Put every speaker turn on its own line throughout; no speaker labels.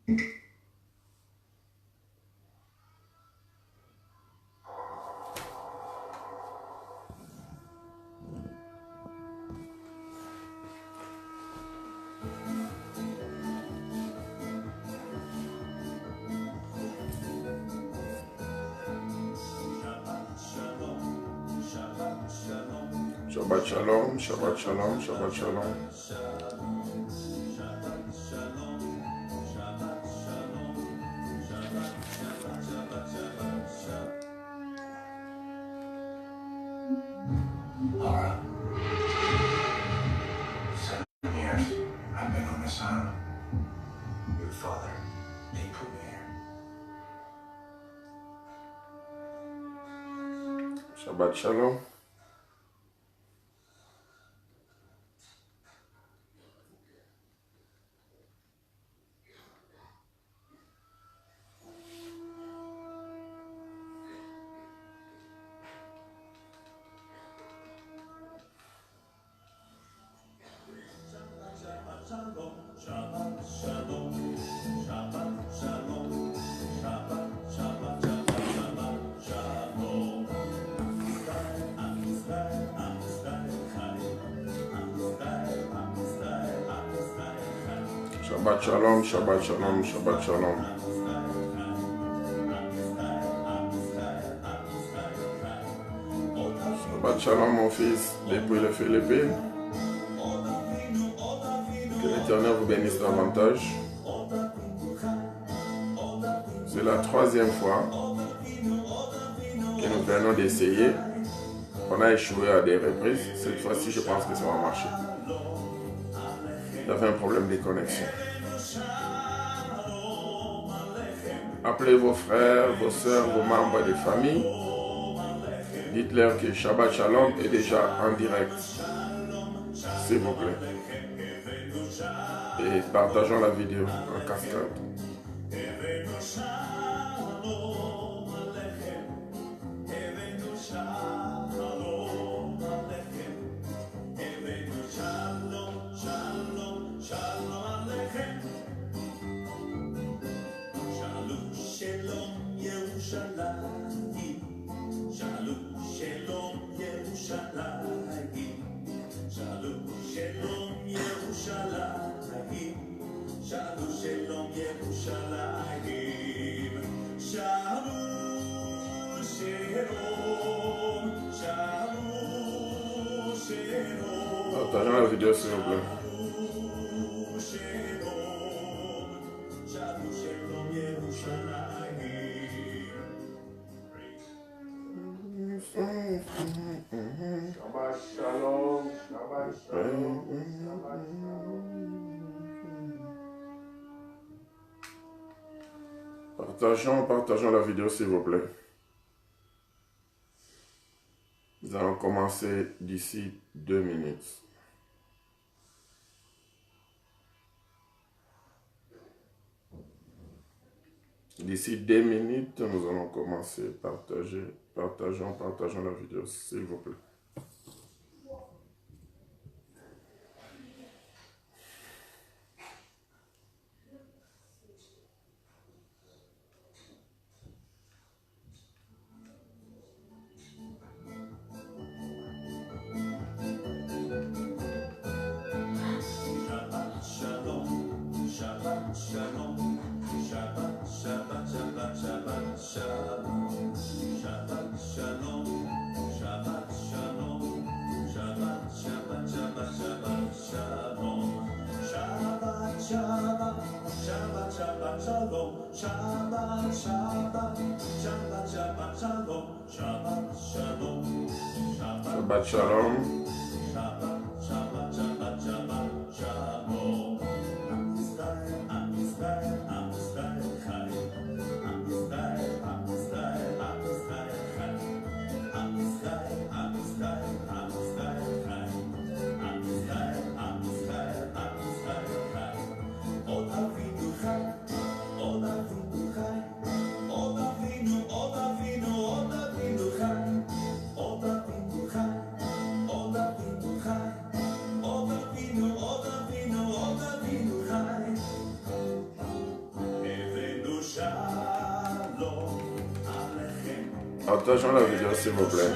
Shabbat shalom, Shabbat shalom, Shabbat shalom.
Laura, 7 years I've been on this island. Your father, he put me here.
Shabbat shalom. Shabbat shalom, Shabbat shalom, Shabbat shalom. Shabbat shalom mon fils, depuis les Philippines. Que l'Éternel vous bénisse davantage. C'est la 3e fois que nous venons d'essayer. On a échoué à des reprises. Cette fois-ci, je pense que ça va marcher. Il y avait un problème de connexion. Appelez vos frères, vos soeurs, vos membres de famille. Dites-leur que Shabbat Shalom est déjà en direct. S'il vous plaît. Et partageons la vidéo en cascade. Partageons la vidéo s'il vous plaît. Shabbat shalom, Shabbat shalom, Shabbat shalom. Partageons la vidéo s'il vous plaît. Nous allons commencer d'ici 2 minutes. D'ici 2 minutes, nous allons commencer. Partageons la vidéo s'il vous plaît. Shabbat shalom.
Hi.
Partageons la vidéo s'il vous plaît.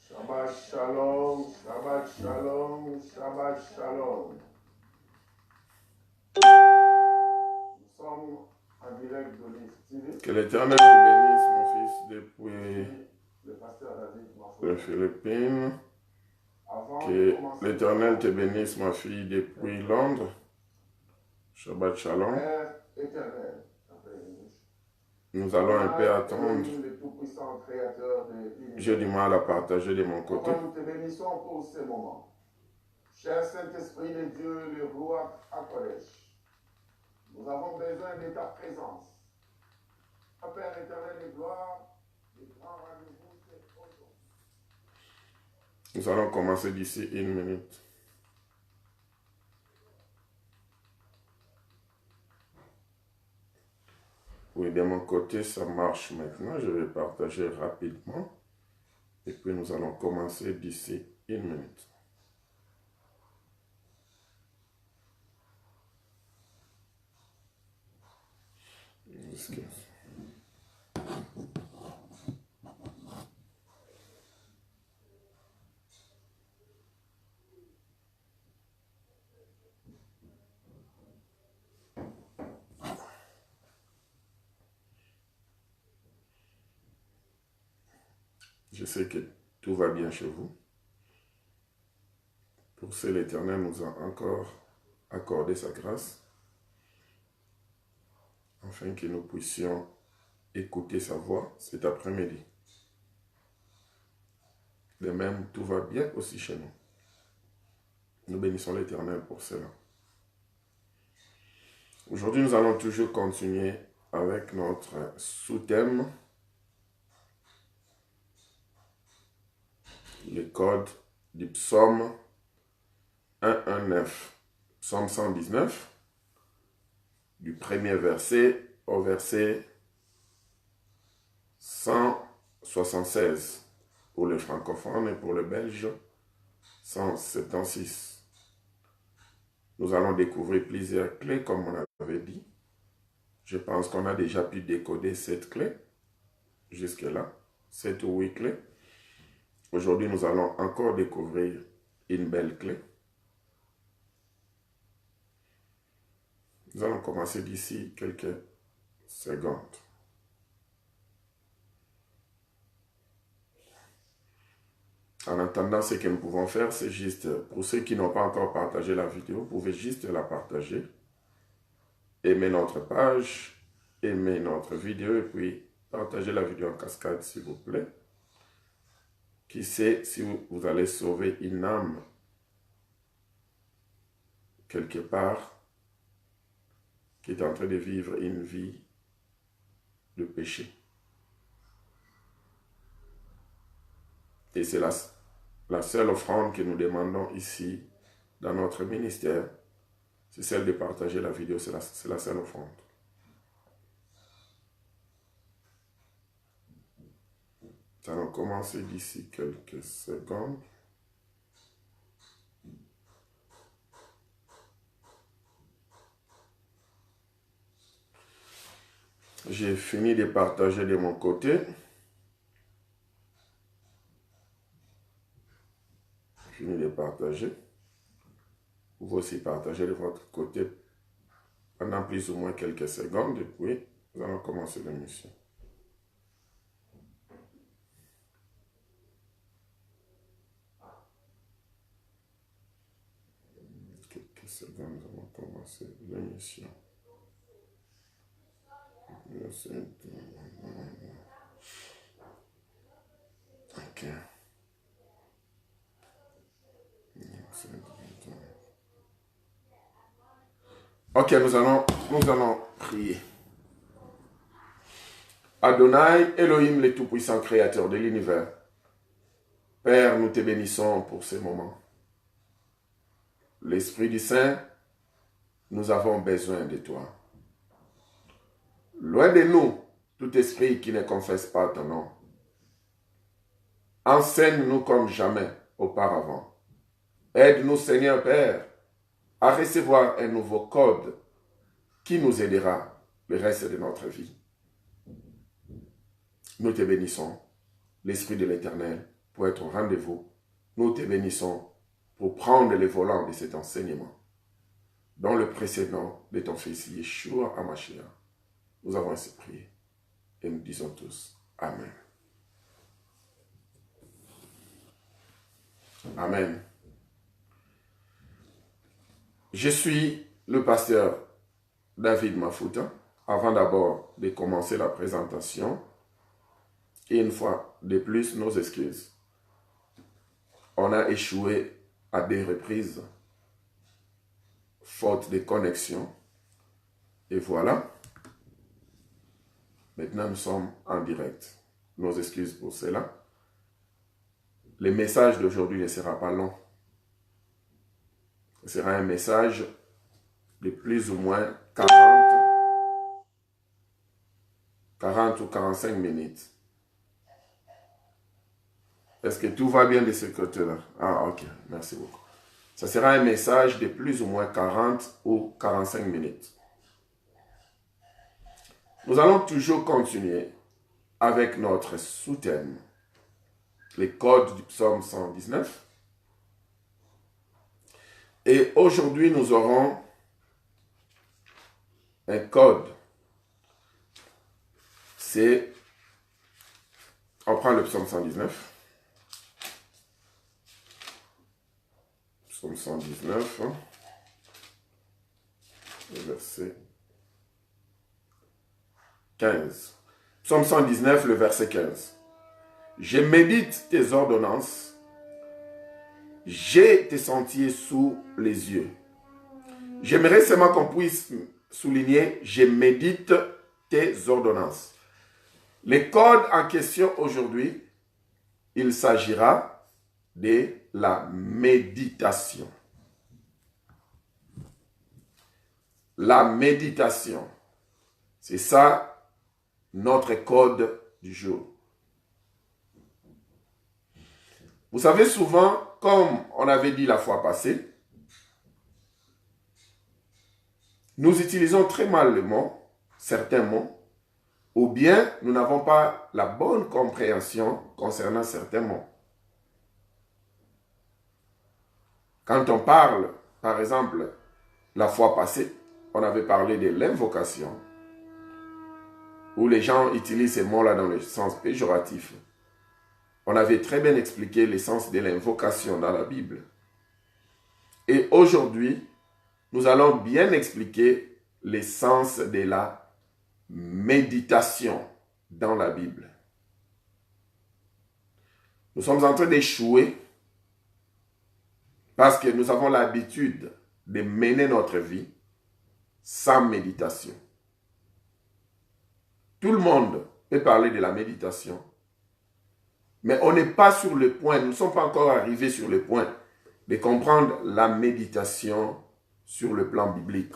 Shabbat shalom, Shabbat shalom, Shabbat shalom. Nous sommes en direct de l'Institut. Que l'Éternel vous bénisse, mon fils, depuis les Philippines. Que l'Éternel te bénisse, ma fille, depuis Londres. Shabbat shalom. Nous allons un peu attendre. J'ai du mal à partager de mon côté.
Nous te bénissons pour ce moment. Cher Saint-Esprit de Dieu, le roi HaKodesh, nous avons besoin de ta présence. Père éternel de gloire, le grand rendez-vous, c'est aujourd'hui.
Nous allons commencer d'ici une minute. Oui, de mon côté, ça marche maintenant. Je vais partager rapidement. Et puis, nous allons commencer d'ici une minute. Je sais que tout va bien chez vous. Pour ce, l'Éternel nous a encore accordé sa grâce, afin que nous puissions écouter sa voix cet après-midi. De même, tout va bien aussi chez nous. Nous bénissons l'Éternel pour cela. Aujourd'hui, nous allons toujours continuer avec notre sous-thème, le code du psaume 119, psaume 119, du premier verset au verset 176 pour le francophone et pour le belge 176. Nous allons découvrir plusieurs clés comme on avait dit. Je pense qu'on a déjà pu décoder cette clé jusque-là, 7 ou 8 clés. Aujourd'hui, nous allons encore découvrir une belle clé. Nous allons commencer d'ici quelques secondes. En attendant, ce que nous pouvons faire, c'est juste, pour ceux qui n'ont pas encore partagé la vidéo, vous pouvez juste la partager, aimer notre page, aimer notre vidéo et puis partager la vidéo en cascade, s'il vous plaît. Qui sait si vous allez sauver une âme quelque part qui est en train de vivre une vie de péché. Et c'est la seule offrande que nous demandons ici dans notre ministère, c'est celle de partager la vidéo, c'est la seule offrande. Nous allons commencer d'ici quelques secondes. J'ai fini de partager de mon côté. Fini de partager. Vous pouvez aussi partager de votre côté pendant plus ou moins quelques secondes et puis nous allons commencer l'émission. Quelques secondes, nous allons commencer l'émission. Ok. Ok, nous allons prier. Adonai, Elohim, le Tout-Puissant Créateur de l'univers. Père, nous te bénissons pour ces moments. L'Esprit du Saint, nous avons besoin de toi. Loin de nous, tout esprit qui ne confesse pas ton nom. Enseigne-nous comme jamais auparavant. Aide-nous, Seigneur Père, à recevoir un nouveau code qui nous aidera le reste de notre vie. Nous te bénissons, l'Esprit de l'Éternel, pour être au rendez-vous. Nous te bénissons pour prendre le volant de cet enseignement. Dans le précédent de ton Fils Yeshua HaMashiach, nous avons ainsi prié. Et nous disons tous Amen. Amen. Je suis le pasteur David Mafuta. Avant d'abord de commencer la présentation, et une fois de plus, nos excuses. On a échoué à des reprises, faute de connexion. Et voilà. Maintenant, nous sommes en direct. Nos excuses pour cela. Le message d'aujourd'hui ne sera pas long. Ce sera un message de plus ou moins 40 ou 45 minutes. Est-ce que tout va bien de ce côté-là? Ah, ok. Merci beaucoup. Ce sera un message de plus ou moins 40 ou 45 minutes. Nous allons toujours continuer avec notre sous-thème, les codes du psaume 119. Et aujourd'hui, nous aurons un code. C'est, on prend le psaume 119. Psaume 119, le verset 15. Psaume 119, le verset 15. Je médite tes ordonnances, j'ai tes sentiers sous les yeux. J'aimerais seulement qu'on puisse souligner, je médite tes ordonnances. Le code en question aujourd'hui, il s'agira de la méditation. La méditation, c'est ça notre code du jour. Vous savez souvent, comme on avait dit la fois passée, nous utilisons très mal le mot, certains mots, ou bien nous n'avons pas la bonne compréhension concernant certains mots. Quand on parle, par exemple, la fois passée, on avait parlé de l'invocation, où les gens utilisent ces mots-là dans le sens péjoratif. On avait très bien expliqué l'essence de l'invocation dans la Bible. Et aujourd'hui, nous allons bien expliquer l'essence de la méditation dans la Bible. Nous sommes en train d'échouer parce que nous avons l'habitude de mener notre vie sans méditation. Tout le monde peut parler de la méditation, mais on n'est pas sur le point, nous ne sommes pas encore arrivés sur le point de comprendre la méditation sur le plan biblique,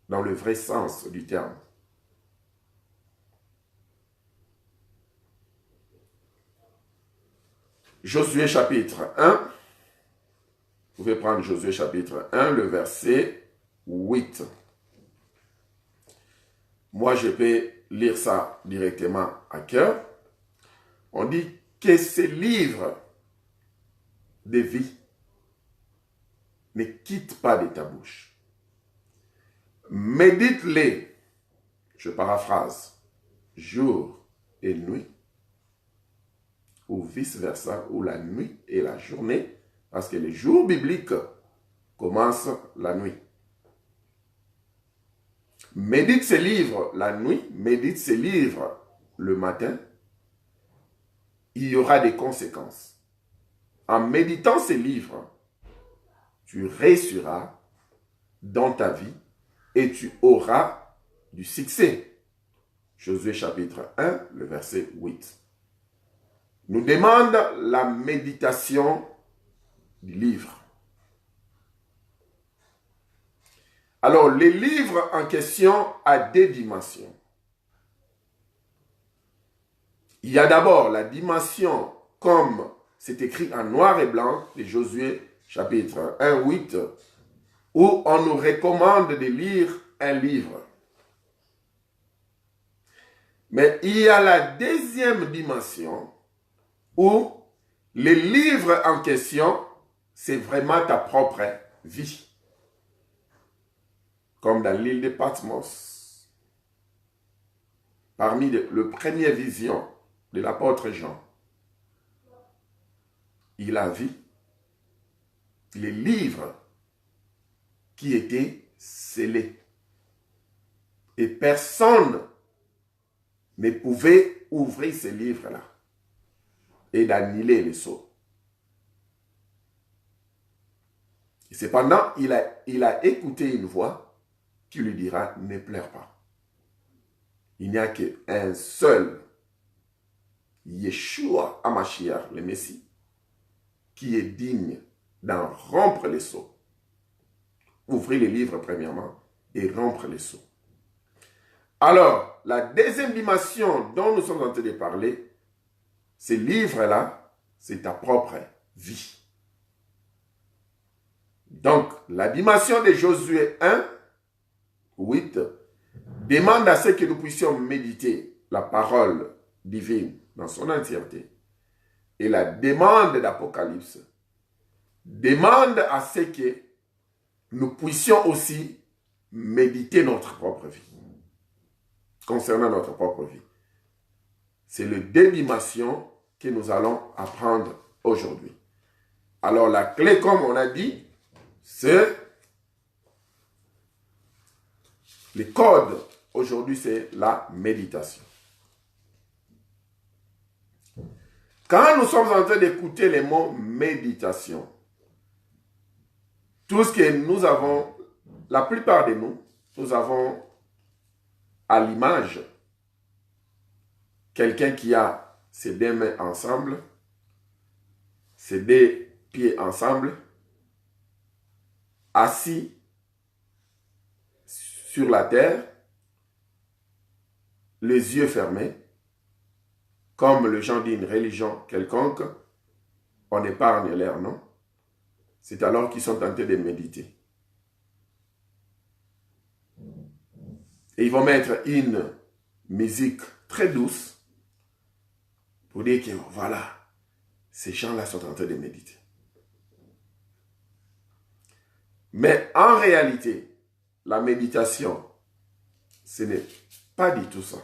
dans le vrai sens du terme. Josué chapitre 1, vous pouvez prendre Josué chapitre 1, le verset 8. Moi, je peux lire ça directement à cœur. On dit que ce livre de vie ne quitte pas de ta bouche. Médite-les, je paraphrase, jour et nuit, ou vice-versa, ou la nuit et la journée, parce que les jours bibliques commencent la nuit. Médite ces livres la nuit, médite ces livres le matin, il y aura des conséquences. En méditant ces livres, tu réussiras dans ta vie et tu auras du succès. Josué chapitre 1, le verset 8. Nous demande la méditation du livre. Alors, les livres en question a des dimensions. Il y a d'abord la dimension comme c'est écrit en noir et blanc de Josué chapitre 1, 8, où on nous recommande de lire un livre. Mais il y a la deuxième dimension où les livres en question, c'est vraiment ta propre vie. Comme dans l'île de Patmos. Parmi les premières visions de l'apôtre Jean, il a vu les livres qui étaient scellés. Et personne ne pouvait ouvrir ces livres-là et d'annuler les sceaux. Et cependant, il a écouté une voix qui lui dira, ne pleure pas. Il n'y a qu'un seul, Yeshua Hamashiach, le Messie, qui est digne d'en rompre les sceaux. Ouvrir les livres premièrement et rompre les sceaux. Alors, la deuxième dimension dont nous sommes en train de parler, ces livres-là, c'est ta propre vie. Donc, la dimension de Josué 1, 8, demande à ce que nous puissions méditer la parole divine dans son entièreté. Et la demande d'Apocalypse demande à ce que nous puissions aussi méditer notre propre vie. Concernant notre propre vie. C'est les deux dimensions que nous allons apprendre aujourd'hui. Alors la clé, comme on a dit, c'est le code. Aujourd'hui, c'est la méditation. Quand nous sommes en train d'écouter les mots méditation, tout ce que nous avons, la plupart de nous, nous avons à l'image quelqu'un qui a ses deux mains ensemble, ses deux pieds ensemble, assis sur la terre, les yeux fermés, comme le gens d'une religion quelconque, on épargne l'air, non? C'est alors qu'ils sont tentés de méditer. Et ils vont mettre une musique très douce pour dire que voilà, ces gens-là sont en train de méditer. Mais en réalité, la méditation, ce n'est pas du tout ça.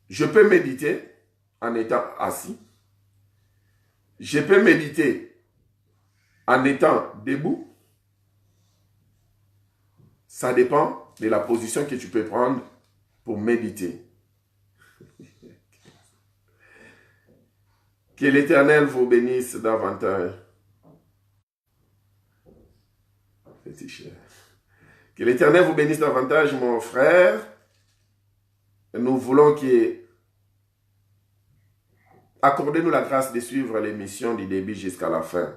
Je peux méditer en étant assis. Je peux méditer en étant debout. Ça dépend de la position que tu peux prendre pour méditer. Que l'Éternel vous bénisse davantage. Petit cher. Que l'Éternel vous bénisse davantage, mon frère. Nous voulons que accordez-nous la grâce de suivre l'émission du début jusqu'à la fin.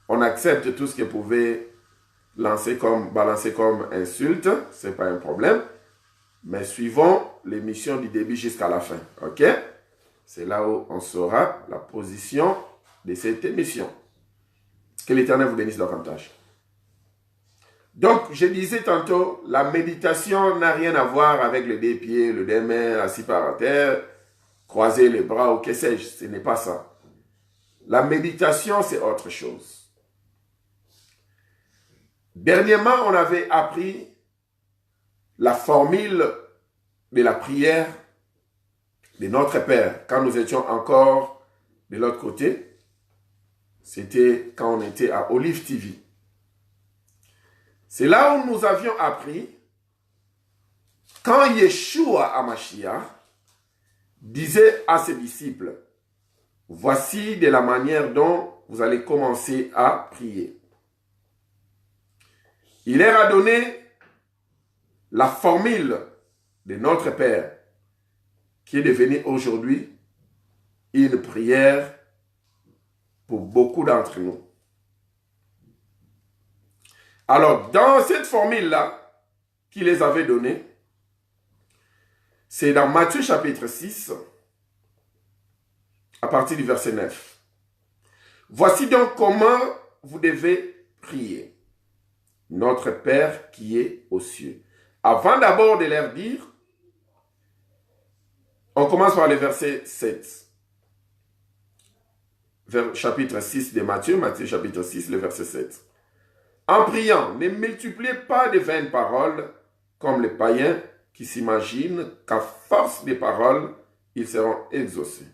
On accepte tout ce que vous pouvez balancer comme insulte, ce n'est pas un problème. Mais suivons l'émission du début jusqu'à la fin. Ok? C'est là où on saura la position de cette émission. Que l'Éternel vous bénisse davantage. Donc, je disais tantôt, la méditation n'a rien à voir avec le deux pieds, le deux mains, assis par terre, croiser les bras ou que sais-je. Ce n'est pas ça. La méditation, c'est autre chose. Dernièrement, on avait appris la formule de la prière de notre Père. Quand nous étions encore de l'autre côté, c'était quand on était à Olive TV. C'est là où nous avions appris, quand Yeshua HaMashiach disait à ses disciples, voici de la manière dont vous allez commencer à prier. Il leur a donné la formule de notre Père, qui est devenue aujourd'hui une prière pour beaucoup d'entre nous. Alors, dans cette formule-là qu'il les avait donnée, c'est dans Matthieu chapitre 6, à partir du verset 9. Voici donc comment vous devez prier. Notre Père qui est aux cieux. Avant d'abord de leur dire, on commence par le verset 7. Chapitre 6 de Matthieu, Matthieu chapitre 6, le verset 7. En priant, ne multipliez pas de vaines paroles comme les païens qui s'imaginent qu'à force de paroles, ils seront exaucés.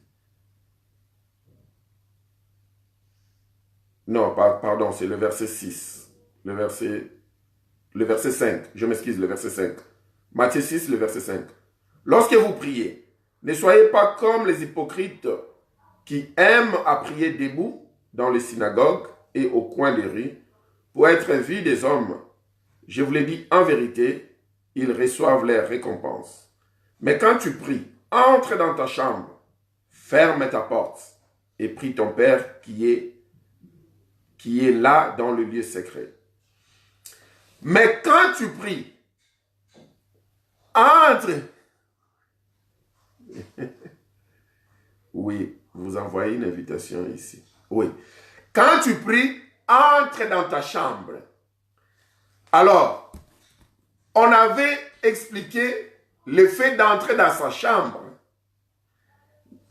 Non, pardon, c'est le verset 6. Le verset 5. Je m'excuse, le verset 5. Matthieu 6, le verset 5. Lorsque vous priez, ne soyez pas comme les hypocrites qui aiment à prier debout dans les synagogues et au coin des rues pour être vus des hommes. Je vous l'ai dit en vérité, ils reçoivent leur récompense. Mais quand tu pries, entre dans ta chambre, ferme ta porte et prie ton Père qui est là dans le lieu secret. Mais quand tu pries, entre. Oui, vous envoyez une invitation ici. Oui. Quand tu pries, entre dans ta chambre. Alors, on avait expliqué le fait d'entrer dans sa chambre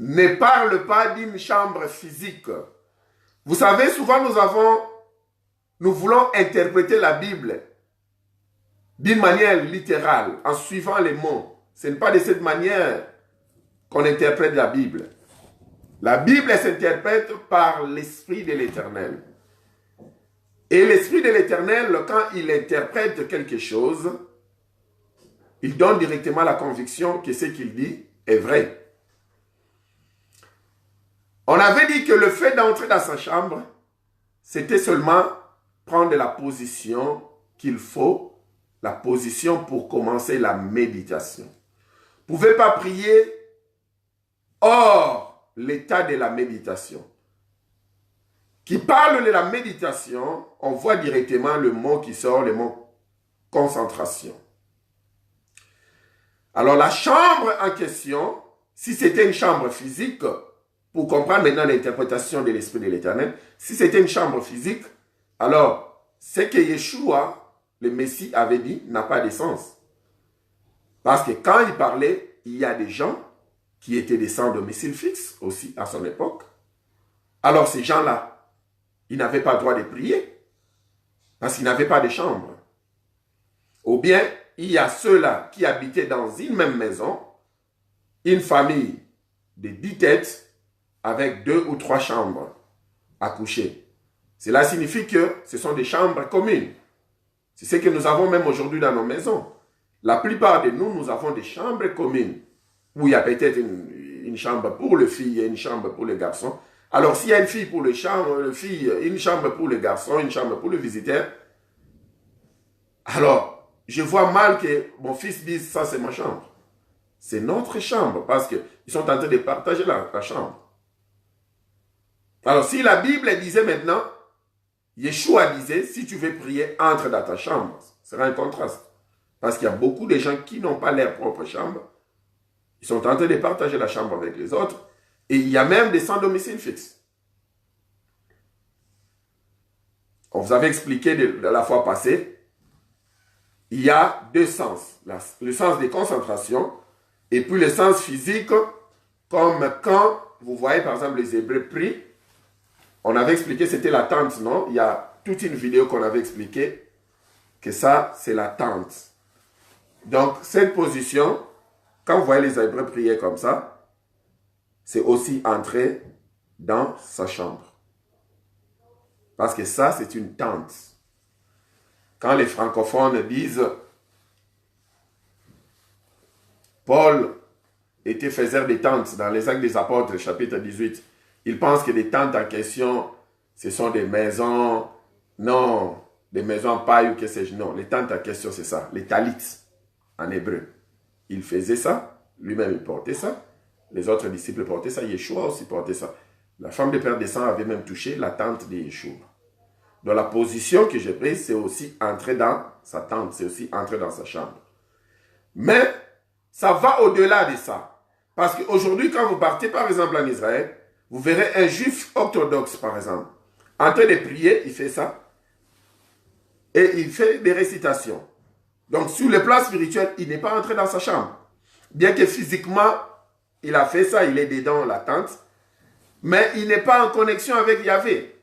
ne parle pas d'une chambre physique. Vous savez, souvent nous voulons interpréter la Bible d'une manière littérale, en suivant les mots. Ce n'est pas de cette manière qu'on interprète la Bible. La Bible s'interprète par l'Esprit de l'Éternel. Et l'Esprit de l'Éternel, quand il interprète quelque chose, il donne directement la conviction que ce qu'il dit est vrai. On avait dit que le fait d'entrer dans sa chambre, c'était seulement prendre la position qu'il faut, la position pour commencer la méditation. Vous ne pouvez pas prier hors l'état de la méditation. Qui parle de la méditation, on voit directement le mot qui sort, le mot concentration. Alors la chambre en question, si c'était une chambre physique, pour comprendre maintenant l'interprétation de l'Esprit de l'Éternel, si c'était une chambre physique, alors ce que Yeshua, le Messie, avait dit n'a pas de sens. Parce que quand il parlait, il y a des gens qui étaient des sans domicile fixe aussi à son époque. Alors ces gens-là, ils n'avaient pas le droit de prier parce qu'ils n'avaient pas de chambre. Ou bien, il y a ceux-là qui habitaient dans une même maison, une famille de 10 têtes avec 2 ou 3 chambres à coucher. Cela signifie que ce sont des chambres communes. C'est ce que nous avons même aujourd'hui dans nos maisons. La plupart de nous, nous avons des chambres communes où il y a peut-être une chambre pour le fille et une chambre pour le garçon. Alors, s'il y a une fille pour une chambre pour le garçon, une chambre pour le visiteur, alors, je vois mal que mon fils dise ça, c'est ma chambre. C'est notre chambre parce qu'ils sont en train de partager la chambre. Alors, si la Bible disait maintenant, Yeshua disait, si tu veux prier, entre dans ta chambre. Ce sera un contraste. Parce qu'il y a beaucoup de gens qui n'ont pas leur propre chambre. Ils sont en train de partager la chambre avec les autres. Et il y a même des sans domicile fixe. On vous avait expliqué de la fois passée, il y a 2 sens. Le sens de concentration et puis le sens physique, comme quand vous voyez par exemple les Hébreux prient, On avait expliqué, c'était la tente, non? Il y a toute une vidéo qu'on avait expliqué que ça, c'est la tente. Donc, cette position, quand vous voyez les Hébreux prier comme ça, c'est aussi entrer dans sa chambre. Parce que ça, c'est une tente. Quand les francophones disent Paul était faiseur des tentes dans les Actes des Apôtres, chapitre 18, ils pensent que les tentes en question, ce sont des maisons, non, des maisons en paille ou que sais-je. Non, les tentes en question, c'est ça, les talits en hébreu. Il faisait ça, lui-même il portait ça, les autres disciples portaient ça, Yeshua aussi portait ça. La femme de Père des Sangs avait même touché la tente de Yeshua. Donc la position que j'ai prise, c'est aussi entrer dans sa tente, c'est aussi entrer dans sa chambre. Mais ça va au-delà de ça. Parce qu'aujourd'hui, quand vous partez par exemple en Israël, vous verrez un juif orthodoxe par exemple, en train de prier, il fait ça, et il fait des récitations. Donc sur le plan spirituel, il n'est pas entré dans sa chambre. Bien que physiquement, il a fait ça, il est dedans la tente, mais il n'est pas en connexion avec Yahvé.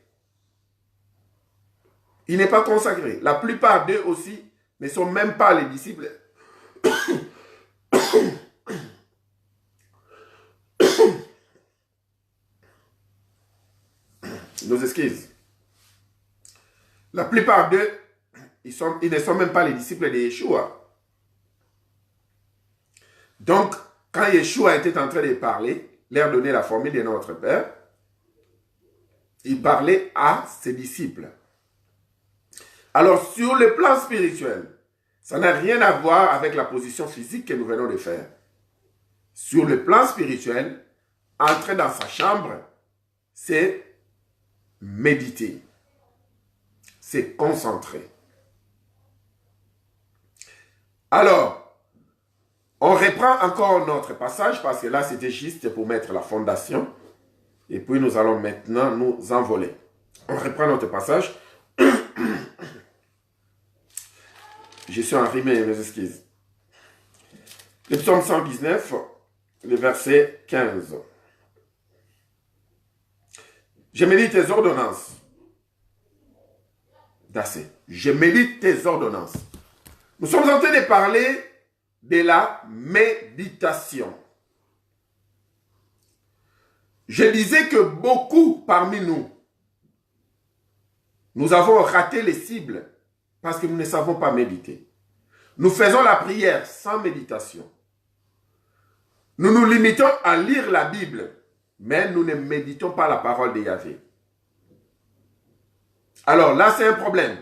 Il n'est pas consacré. La plupart d'eux aussi ne sont même pas les disciples. Nos excuses. La plupart d'eux, ils ne sont même pas les disciples de Yeshua. Donc, quand Yeshua était en train de parler, leur donner la formule de notre Père, il parlait à ses disciples. Alors, sur le plan spirituel, ça n'a rien à voir avec la position physique que nous venons de faire. Sur le plan spirituel, entrer dans sa chambre, c'est méditer. C'est concentrer. Alors, on reprend encore notre passage parce que là, c'était juste pour mettre la fondation. Et puis, nous allons maintenant nous envoler. On reprend notre passage. Je suis enrhumé, mes excuses. Le psaume 119, le verset 15. Je médite tes ordonnances. D'assez. Je médite tes ordonnances. Nous sommes en train de parler de la méditation. Je disais que beaucoup parmi nous, nous avons raté les cibles parce que nous ne savons pas méditer. Nous faisons la prière sans méditation. Nous nous limitons à lire la Bible, mais nous ne méditons pas la parole de Yahvé. Alors là, c'est un problème.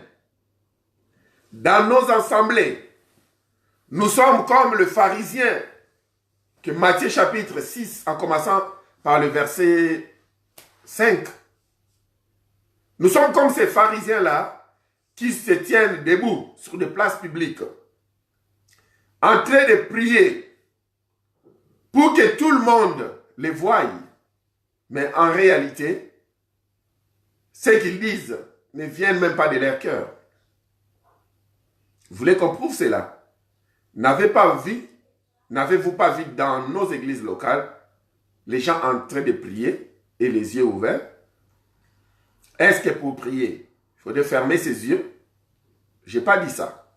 Dans nos assemblées, nous sommes comme le pharisien que Matthieu chapitre 6, en commençant par le verset 5. Nous sommes comme ces pharisiens-là qui se tiennent debout sur des places publiques, en train de prier pour que tout le monde les voie. Mais en réalité, ce qu'ils disent ne viennent même pas de leur cœur. Vous voulez qu'on prouve cela? N'avez-vous pas vu dans nos églises locales les gens en train de prier et les yeux ouverts? Est-ce que pour prier, il faudrait fermer ses yeux? Je n'ai pas dit ça.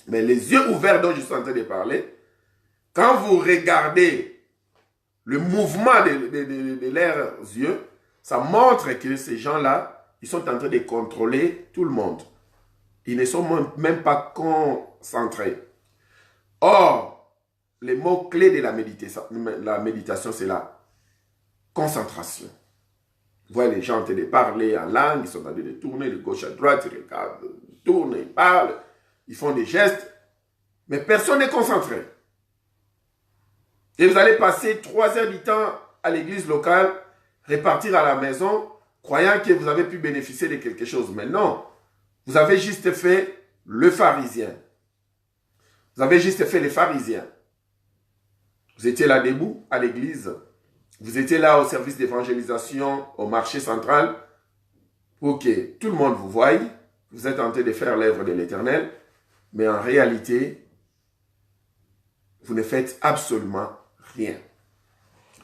Mais les yeux ouverts dont je suis en train de parler, quand vous regardez le mouvement de leurs yeux, ça montre que ces gens-là, ils sont en train de contrôler tout le monde. Ils ne sont même pas concentrés. Or, les mots-clés de la méditation, c'est la concentration. Vous voyez les gens en train de parler en langue, ils sont en train de tourner de gauche à droite, ils regardent, ils tournent, ils parlent, ils font des gestes, mais personne n'est concentré. Et vous allez passer 3 heures du temps à l'église locale, repartir à la maison, croyant que vous avez pu bénéficier de quelque chose. Mais non, vous avez juste fait le pharisien. Vous avez juste fait les pharisiens. Vous étiez là debout à l'église. Vous étiez là au service d'évangélisation, au marché central, pour que tout le monde vous voie. Vous êtes en train de faire l'œuvre de l'Éternel, mais en réalité, vous ne faites absolument rien.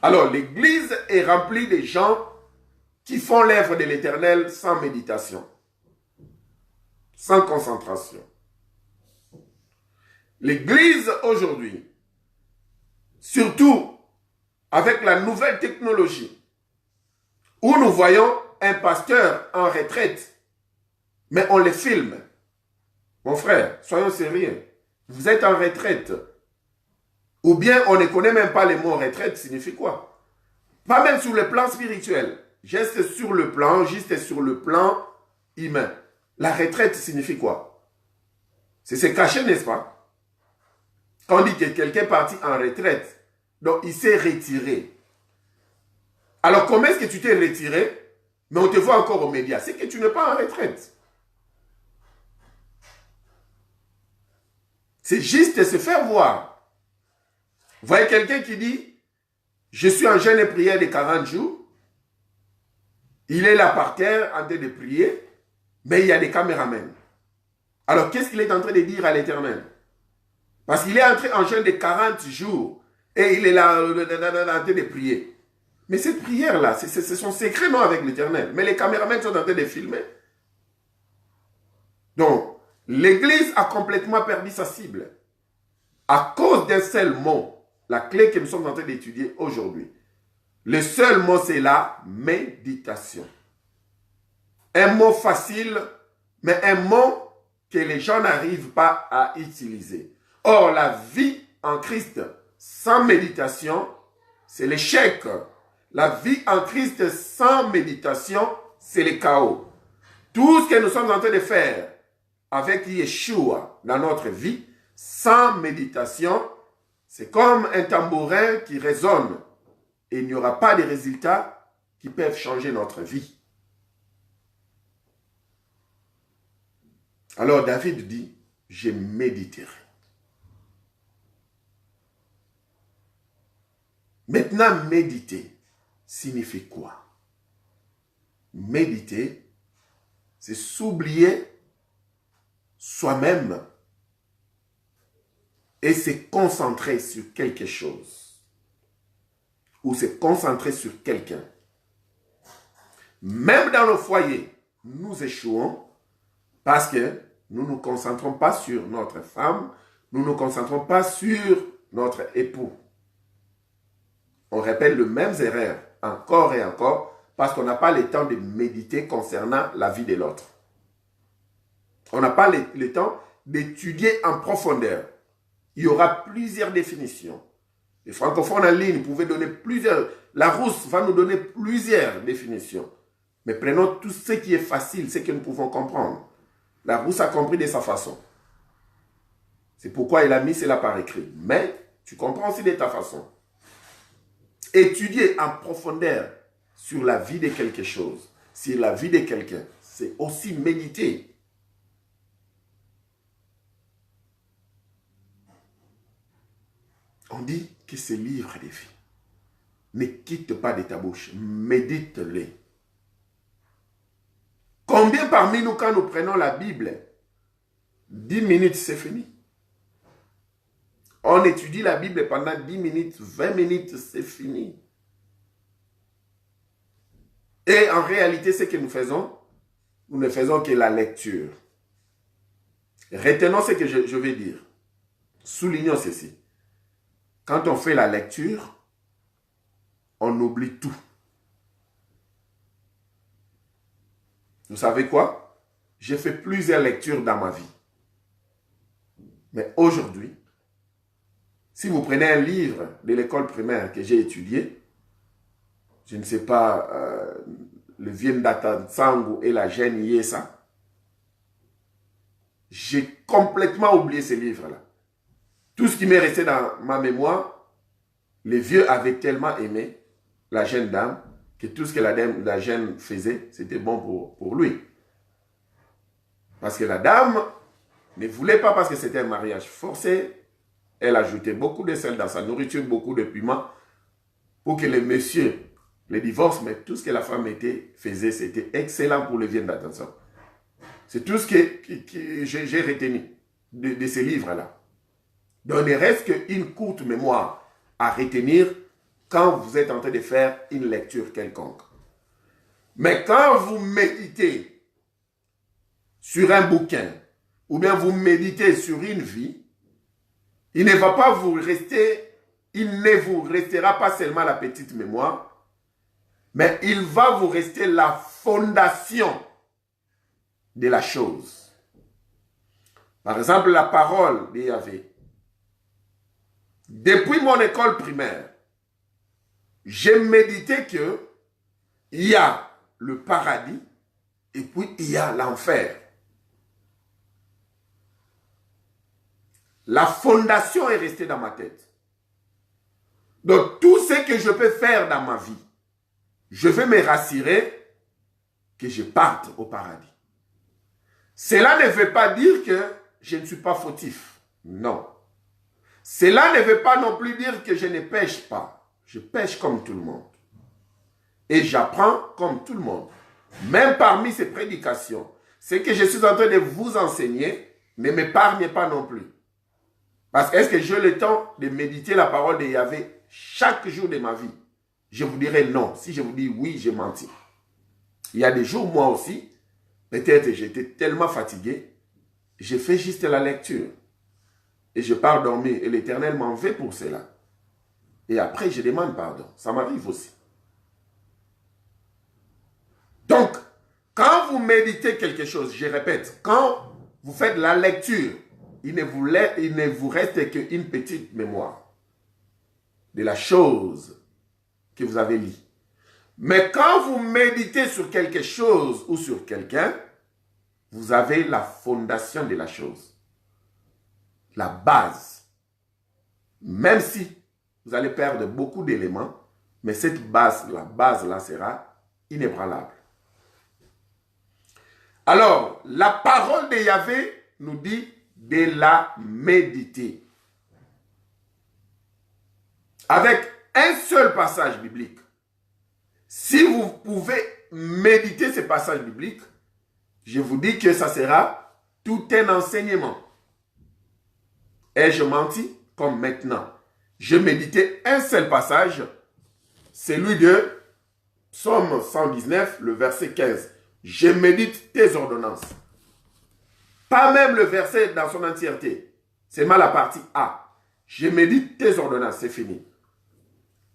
Alors, l'église est remplie de gens qui font l'œuvre de l'Éternel sans méditation, sans concentration. L'Église aujourd'hui, surtout avec la nouvelle technologie, où nous voyons un pasteur en retraite, mais on le filme. Mon frère, soyons sérieux. Vous êtes en retraite. Ou bien on ne connaît même pas les mots retraite signifie quoi? Pas même sur le plan spirituel. Juste sur le plan humain. La retraite signifie quoi? C'est se cacher, n'est-ce pas? Quand on dit que quelqu'un est parti en retraite, donc il s'est retiré. Alors comment est-ce que tu t'es retiré, mais on te voit encore aux médias? C'est que tu n'es pas en retraite. C'est juste se faire voir. Vous voyez quelqu'un qui dit, je suis en jeûne et prière de 40 jours. Il est là par terre en train de prier, mais il y a des caméramans. Alors qu'est-ce qu'il est en train de dire à l'Éternel? Parce qu'il est entré en jeûne de 40 jours et il est là en train de prier. Mais cette prière-là, c'est son secret, non, avec l'Éternel. Mais les caméramans sont en train de filmer. Donc, l'Église a complètement perdu sa cible. À cause d'un seul mot, la clé que nous sommes en train d'étudier aujourd'hui. Le seul mot, c'est la méditation. Un mot facile, mais un mot que les gens n'arrivent pas à utiliser. Or, la vie en Christ sans méditation, c'est l'échec. La vie en Christ sans méditation, c'est le chaos. Tout ce que nous sommes en train de faire avec Yeshua dans notre vie, sans méditation, c'est comme un tambourin qui résonne. Et il n'y aura pas de résultats qui peuvent changer notre vie. Alors David dit, je méditerai. Maintenant, méditer signifie quoi? Méditer, c'est s'oublier soi-même et se concentrer sur quelque chose ou se concentrer sur quelqu'un. Même dans le foyer, nous échouons parce que nous ne nous concentrons pas sur notre femme, nous ne nous concentrons pas sur notre époux. On répète les mêmes erreurs encore et encore parce qu'on n'a pas le temps de méditer concernant la vie de l'autre. On n'a pas le temps d'étudier en profondeur. Il y aura plusieurs définitions. Les francophones en ligne pouvaient donner plusieurs. La Rousse va nous donner plusieurs définitions. Mais prenons tout ce qui est facile, ce que nous pouvons comprendre. La Rousse a compris de sa façon. C'est pourquoi il a mis cela par écrit. Mais tu comprends aussi de ta façon. Étudier en profondeur sur la vie de quelque chose, sur la vie de quelqu'un, c'est aussi méditer. On dit que ce livre des vies ne quitte pas de ta bouche, médite-les. Combien parmi nous, quand nous prenons la Bible, 10 minutes, c'est fini. On étudie la Bible pendant 10 minutes, 20 minutes, c'est fini. Et en réalité, ce que nous faisons, nous ne faisons que la lecture. Retenons ce que je vais dire. Soulignons ceci. Quand on fait la lecture, on oublie tout. Vous savez quoi? J'ai fait plusieurs lectures dans ma vie. Mais aujourd'hui, si vous prenez un livre de l'école primaire que j'ai étudié, je ne sais pas, le Viendata Tsangu et la Gêne Yesa, j'ai complètement oublié ces livres-là. Tout ce qui m'est resté dans ma mémoire, les vieux avaient tellement aimé la jeune dame que tout ce que la jeune faisait, c'était bon pour lui. Parce que la dame ne voulait pas, parce que c'était un mariage forcé, elle ajoutait beaucoup de sel dans sa nourriture, beaucoup de piment, pour que le monsieur le divorce, mais tout ce que la femme faisait, c'était excellent pour le bien d'attention. C'est tout ce que j'ai retenu de ces livres-là. Donc, il ne reste qu'une courte mémoire à retenir quand vous êtes en train de faire une lecture quelconque. Mais quand vous méditez sur un bouquin, ou bien vous méditez sur une vie, il ne va pas vous rester, il ne vous restera pas seulement la petite mémoire, mais il va vous rester la fondation de la chose. Par exemple, la parole de Yahvé. Depuis mon école primaire, j'ai médité que il y a le paradis et puis il y a l'enfer. La fondation est restée dans ma tête. Donc, tout ce que je peux faire dans ma vie, je vais me rassurer que je parte au paradis. Cela ne veut pas dire que je ne suis pas fautif. Non. Cela ne veut pas non plus dire que je ne pêche pas. Je pêche comme tout le monde. Et j'apprends comme tout le monde. Même parmi ces prédications, ce que je suis en train de vous enseigner, ne m'épargne pas non plus. Parce que est-ce que j'ai le temps de méditer la parole de Yahvé chaque jour de ma vie? Je vous dirai non. Si je vous dis oui, j'ai menti. Il y a des jours, moi aussi, peut-être j'étais tellement fatigué, j'ai fait juste la lecture. Et je pars dormir. Et l'Éternel m'en veut pour cela. Et après, je demande pardon. Ça m'arrive aussi. Donc, quand vous méditez quelque chose, je répète, quand vous faites la lecture, il ne vous reste qu'une petite mémoire de la chose que vous avez lue. Mais quand vous méditez sur quelque chose ou sur quelqu'un, vous avez la fondation de la chose. La base. Même si vous allez perdre beaucoup d'éléments, mais cette base, la base-là sera inébranlable. Alors, la parole de Yahvé nous dit de la méditer. Avec un seul passage biblique. Si vous pouvez méditer ce passage biblique, je vous dis que ça sera tout un enseignement. Ai-je menti? Comme maintenant. Je méditais un seul passage, celui de Psaume 119, le verset 15. Je médite tes ordonnances. Pas même le verset dans son entièreté. C'est mal la partie A. Je médite tes ordonnances, c'est fini.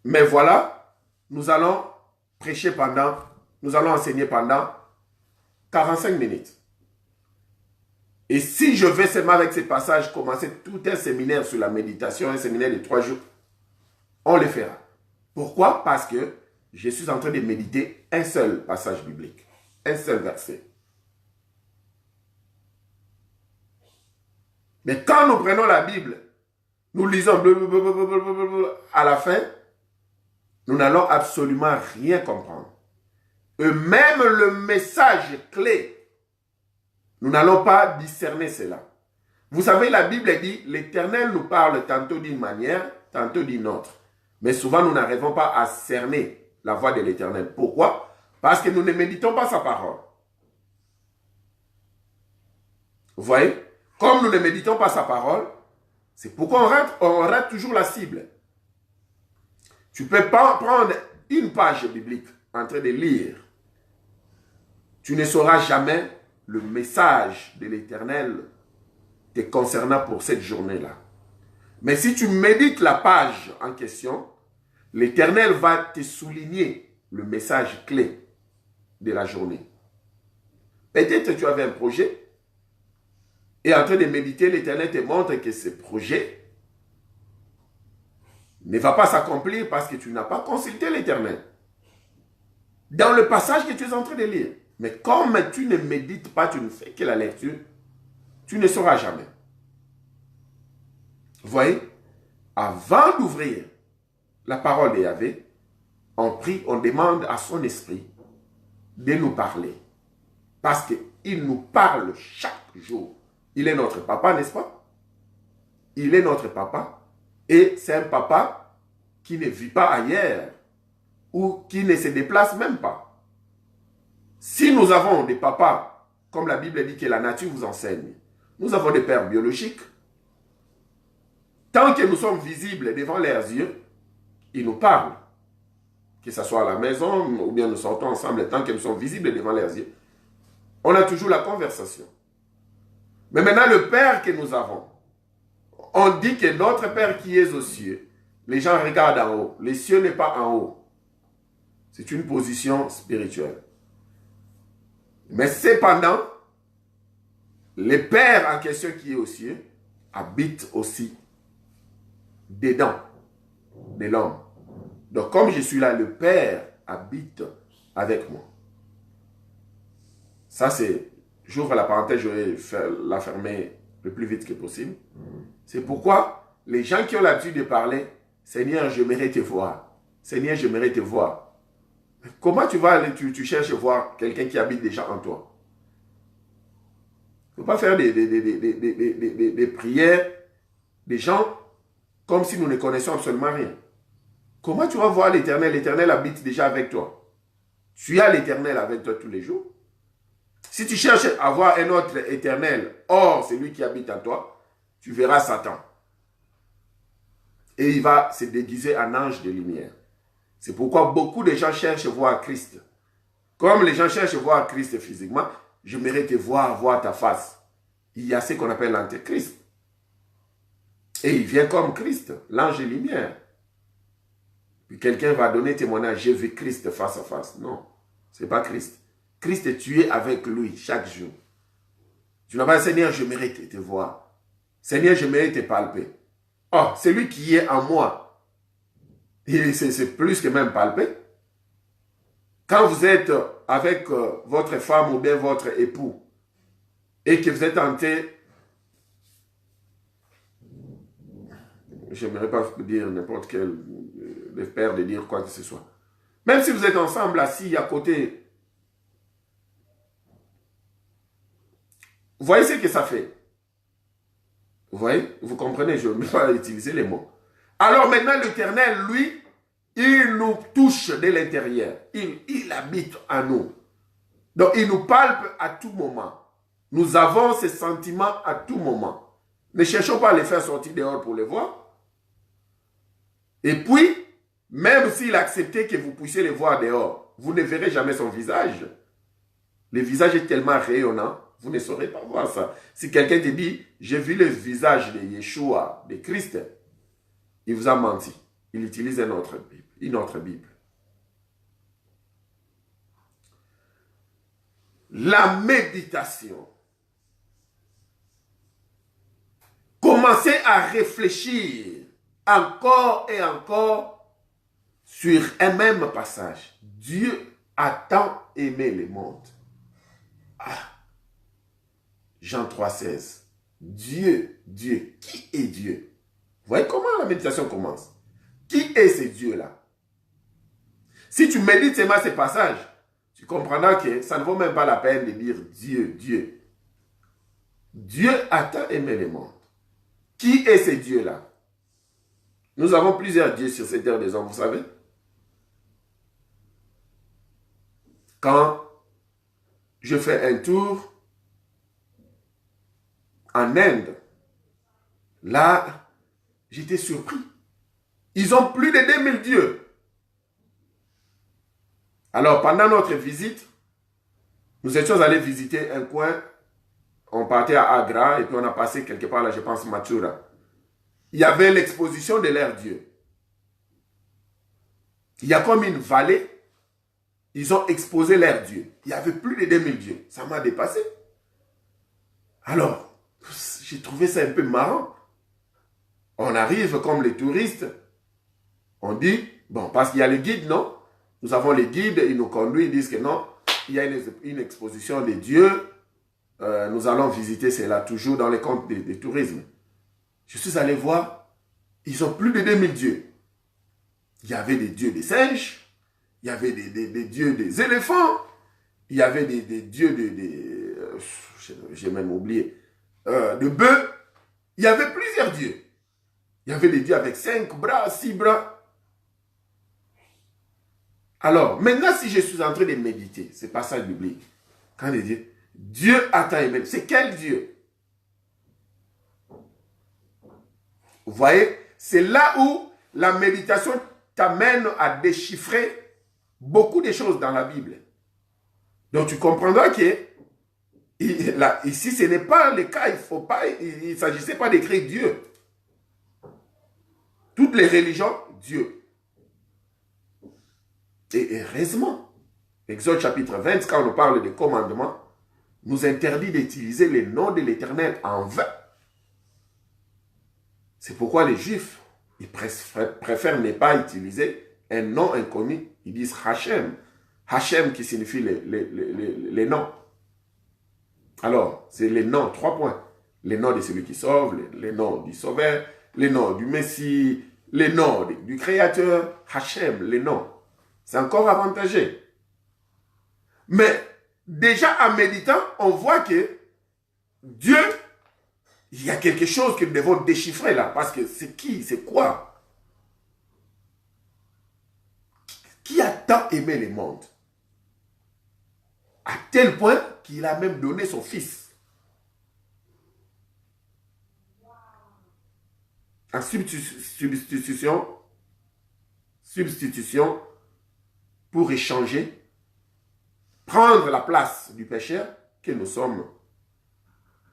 Mais voilà, nous allons prêcher nous allons enseigner pendant 45 minutes. Et si je vais seulement avec ces passages commencer tout un séminaire sur la méditation, un séminaire de 3 jours, on le fera. Pourquoi? Parce que je suis en train de méditer un seul passage biblique, un seul verset. Mais quand nous prenons la Bible, nous lisons à la fin, nous n'allons absolument rien comprendre. Et même le message clé, nous n'allons pas discerner cela. Vous savez, la Bible dit, l'Éternel nous parle tantôt d'une manière, tantôt d'une autre. Mais souvent, nous n'arrivons pas à cerner la voix de l'Éternel. Pourquoi? Parce que nous ne méditons pas sa parole. Vous voyez? Comme nous ne méditons pas sa parole, c'est pourquoi on rate toujours la cible. Tu ne peux pas prendre une page biblique en train de lire. Tu ne sauras jamais le message de l'Éternel te concernant pour cette journée-là. Mais si tu médites la page en question, l'Éternel va te souligner le message clé de la journée. Peut-être que tu avais un projet et en train de méditer, l'Éternel te montre que ce projet ne va pas s'accomplir parce que tu n'as pas consulté l'Éternel. Dans le passage que tu es en train de lire. Mais comme tu ne médites pas, tu ne fais que la lecture, tu ne sauras jamais. Vous voyez, avant d'ouvrir la parole de Yahvé, on prie, on demande à son esprit de nous parler. Parce qu'il nous parle chaque jour. Il est notre papa, n'est-ce pas? Il est notre papa. Et c'est un papa qui ne vit pas ailleurs ou qui ne se déplace même pas. Si nous avons des papas, comme la Bible dit que la nature vous enseigne, nous avons des pères biologiques. Tant que nous sommes visibles devant leurs yeux, ils nous parlent. que ce soit à la maison, ou bien nous sortons ensemble, tant que nous sommes visibles devant leurs yeux, on a toujours la conversation. Mais maintenant, le Père que nous avons, on dit que notre Père qui est aux cieux, les gens regardent en haut. Les cieux n'est pas en haut. C'est une position spirituelle. Mais cependant, le Père en question qui est aux cieux habite aussi dedans de l'homme. Donc comme je suis là, le Père habite avec moi. Ça c'est, j'ouvre la parenthèse, je vais la fermer le plus vite que possible. C'est pourquoi les gens qui ont l'habitude de parler, Seigneur, j'aimerais te voir. Seigneur, j'aimerais te voir. Comment tu vas aller, tu cherches à voir quelqu'un qui habite déjà en toi? Il ne faut pas faire des prières des gens comme si nous ne connaissions absolument rien. Comment tu vas voir l'Éternel? L'Éternel habite déjà avec toi. Tu as l'Éternel avec toi tous les jours. Si tu cherches à voir un autre Éternel, hors celui qui habite en toi, tu verras Satan. Et il va se déguiser en ange de lumière. C'est pourquoi beaucoup de gens cherchent à voir Christ. Comme les gens cherchent à voir Christ physiquement, j'aimerais te voir ta face. Il y a ce qu'on appelle l'antéchrist. Et il vient comme Christ, l'ange de lumière. Puis quelqu'un va donner témoignage, j'ai vu Christ face à face. Non, ce n'est pas Christ. Christ, tu es avec lui chaque jour. Tu n'as pas dit, Seigneur, j'aimerais te voir. Seigneur, j'aimerais te palper. Oh, celui qui est en moi, c'est plus que même palper. Quand vous êtes avec votre femme ou bien votre époux et que vous êtes tenté, je n'aimerais pas dire n'importe quel père de dire quoi que ce soit. Même si vous êtes ensemble assis à côté, vous voyez ce que ça fait. Vous voyez, vous comprenez, je ne vais pas utiliser les mots. Alors maintenant, l'Éternel, lui, il nous touche de l'intérieur. Il habite en nous. Donc, il nous palpe à tout moment. Nous avons ces sentiments à tout moment. Ne cherchons pas à les faire sortir dehors pour les voir. Et puis, même s'il acceptait que vous puissiez les voir dehors, vous ne verrez jamais son visage. Le visage est tellement rayonnant, vous ne saurez pas voir ça. Si quelqu'un te dit, j'ai vu le visage de Yeshua, de Christ, il vous a menti. Il utilise une autre Bible. La méditation. Commencez à réfléchir encore et encore sur un même passage. Dieu a tant aimé le monde. Ah. Jean 3,16. Dieu, qui est Dieu? Vous voyez comment la méditation commence? Qui est ce Dieu-là? Si tu médites seulement ces passages, tu comprendras que ça ne vaut même pas la peine de dire Dieu, Dieu. Dieu a tant aimé le monde. Qui est ce Dieu-là? Nous avons plusieurs dieux sur cette terre des hommes, vous savez. Quand je fais un tour en Inde, là, j'étais surpris. Ils ont plus de 2000 dieux. Alors, pendant notre visite, nous étions allés visiter un coin. On partait à Agra et puis on a passé quelque part là, je pense, Mathura. Il y avait l'exposition de leurs dieux. Il y a comme une vallée. Ils ont exposé leurs dieux. Il y avait plus de 2000 dieux. Ça m'a dépassé. Alors, j'ai trouvé ça un peu marrant. On arrive comme les touristes. On dit, bon, parce qu'il y a les guides, non? Nous avons les guides, ils nous conduisent, ils disent que non, il y a une exposition des dieux. Nous allons visiter cela toujours dans les comptes des tourismes. Je suis allé voir, ils ont plus de 2000 dieux. Il y avait des dieux des singes, il y avait des dieux des éléphants, il y avait des dieux j'ai même oublié, de bœufs. Il y avait plusieurs dieux. Il y avait des dieux avec 5 bras, 6 bras. Alors, maintenant, si je suis en train de méditer, c'est passage biblique, quand il dit, Dieu a tant aimé, c'est quel Dieu? Vous voyez, c'est là où la méditation t'amène à déchiffrer beaucoup de choses dans la Bible. Donc tu comprendras que ici, ce n'est pas le cas, il ne s'agissait pas d'écrire Dieu. Toutes les religions, Dieu. Et heureusement, Exode chapitre 20, quand on nous parle des commandements, nous interdit d'utiliser le nom de l'Éternel en vain. C'est pourquoi les Juifs, ils préfèrent ne pas utiliser un nom inconnu. Ils disent Hachem. Hachem qui signifie les noms. Alors, c'est les noms, 3 points. Les noms de celui qui sauve, les noms du sauveur, les noms du Messie, les noms du Créateur, Hachem, les noms. C'est encore avantageux. Mais déjà en méditant, on voit que Dieu, il y a quelque chose que nous devons déchiffrer là. Parce que c'est qui, c'est quoi? Qui a tant aimé le monde? À tel point qu'il a même donné son fils. En substitution pour échanger, prendre la place du pécheur que nous sommes,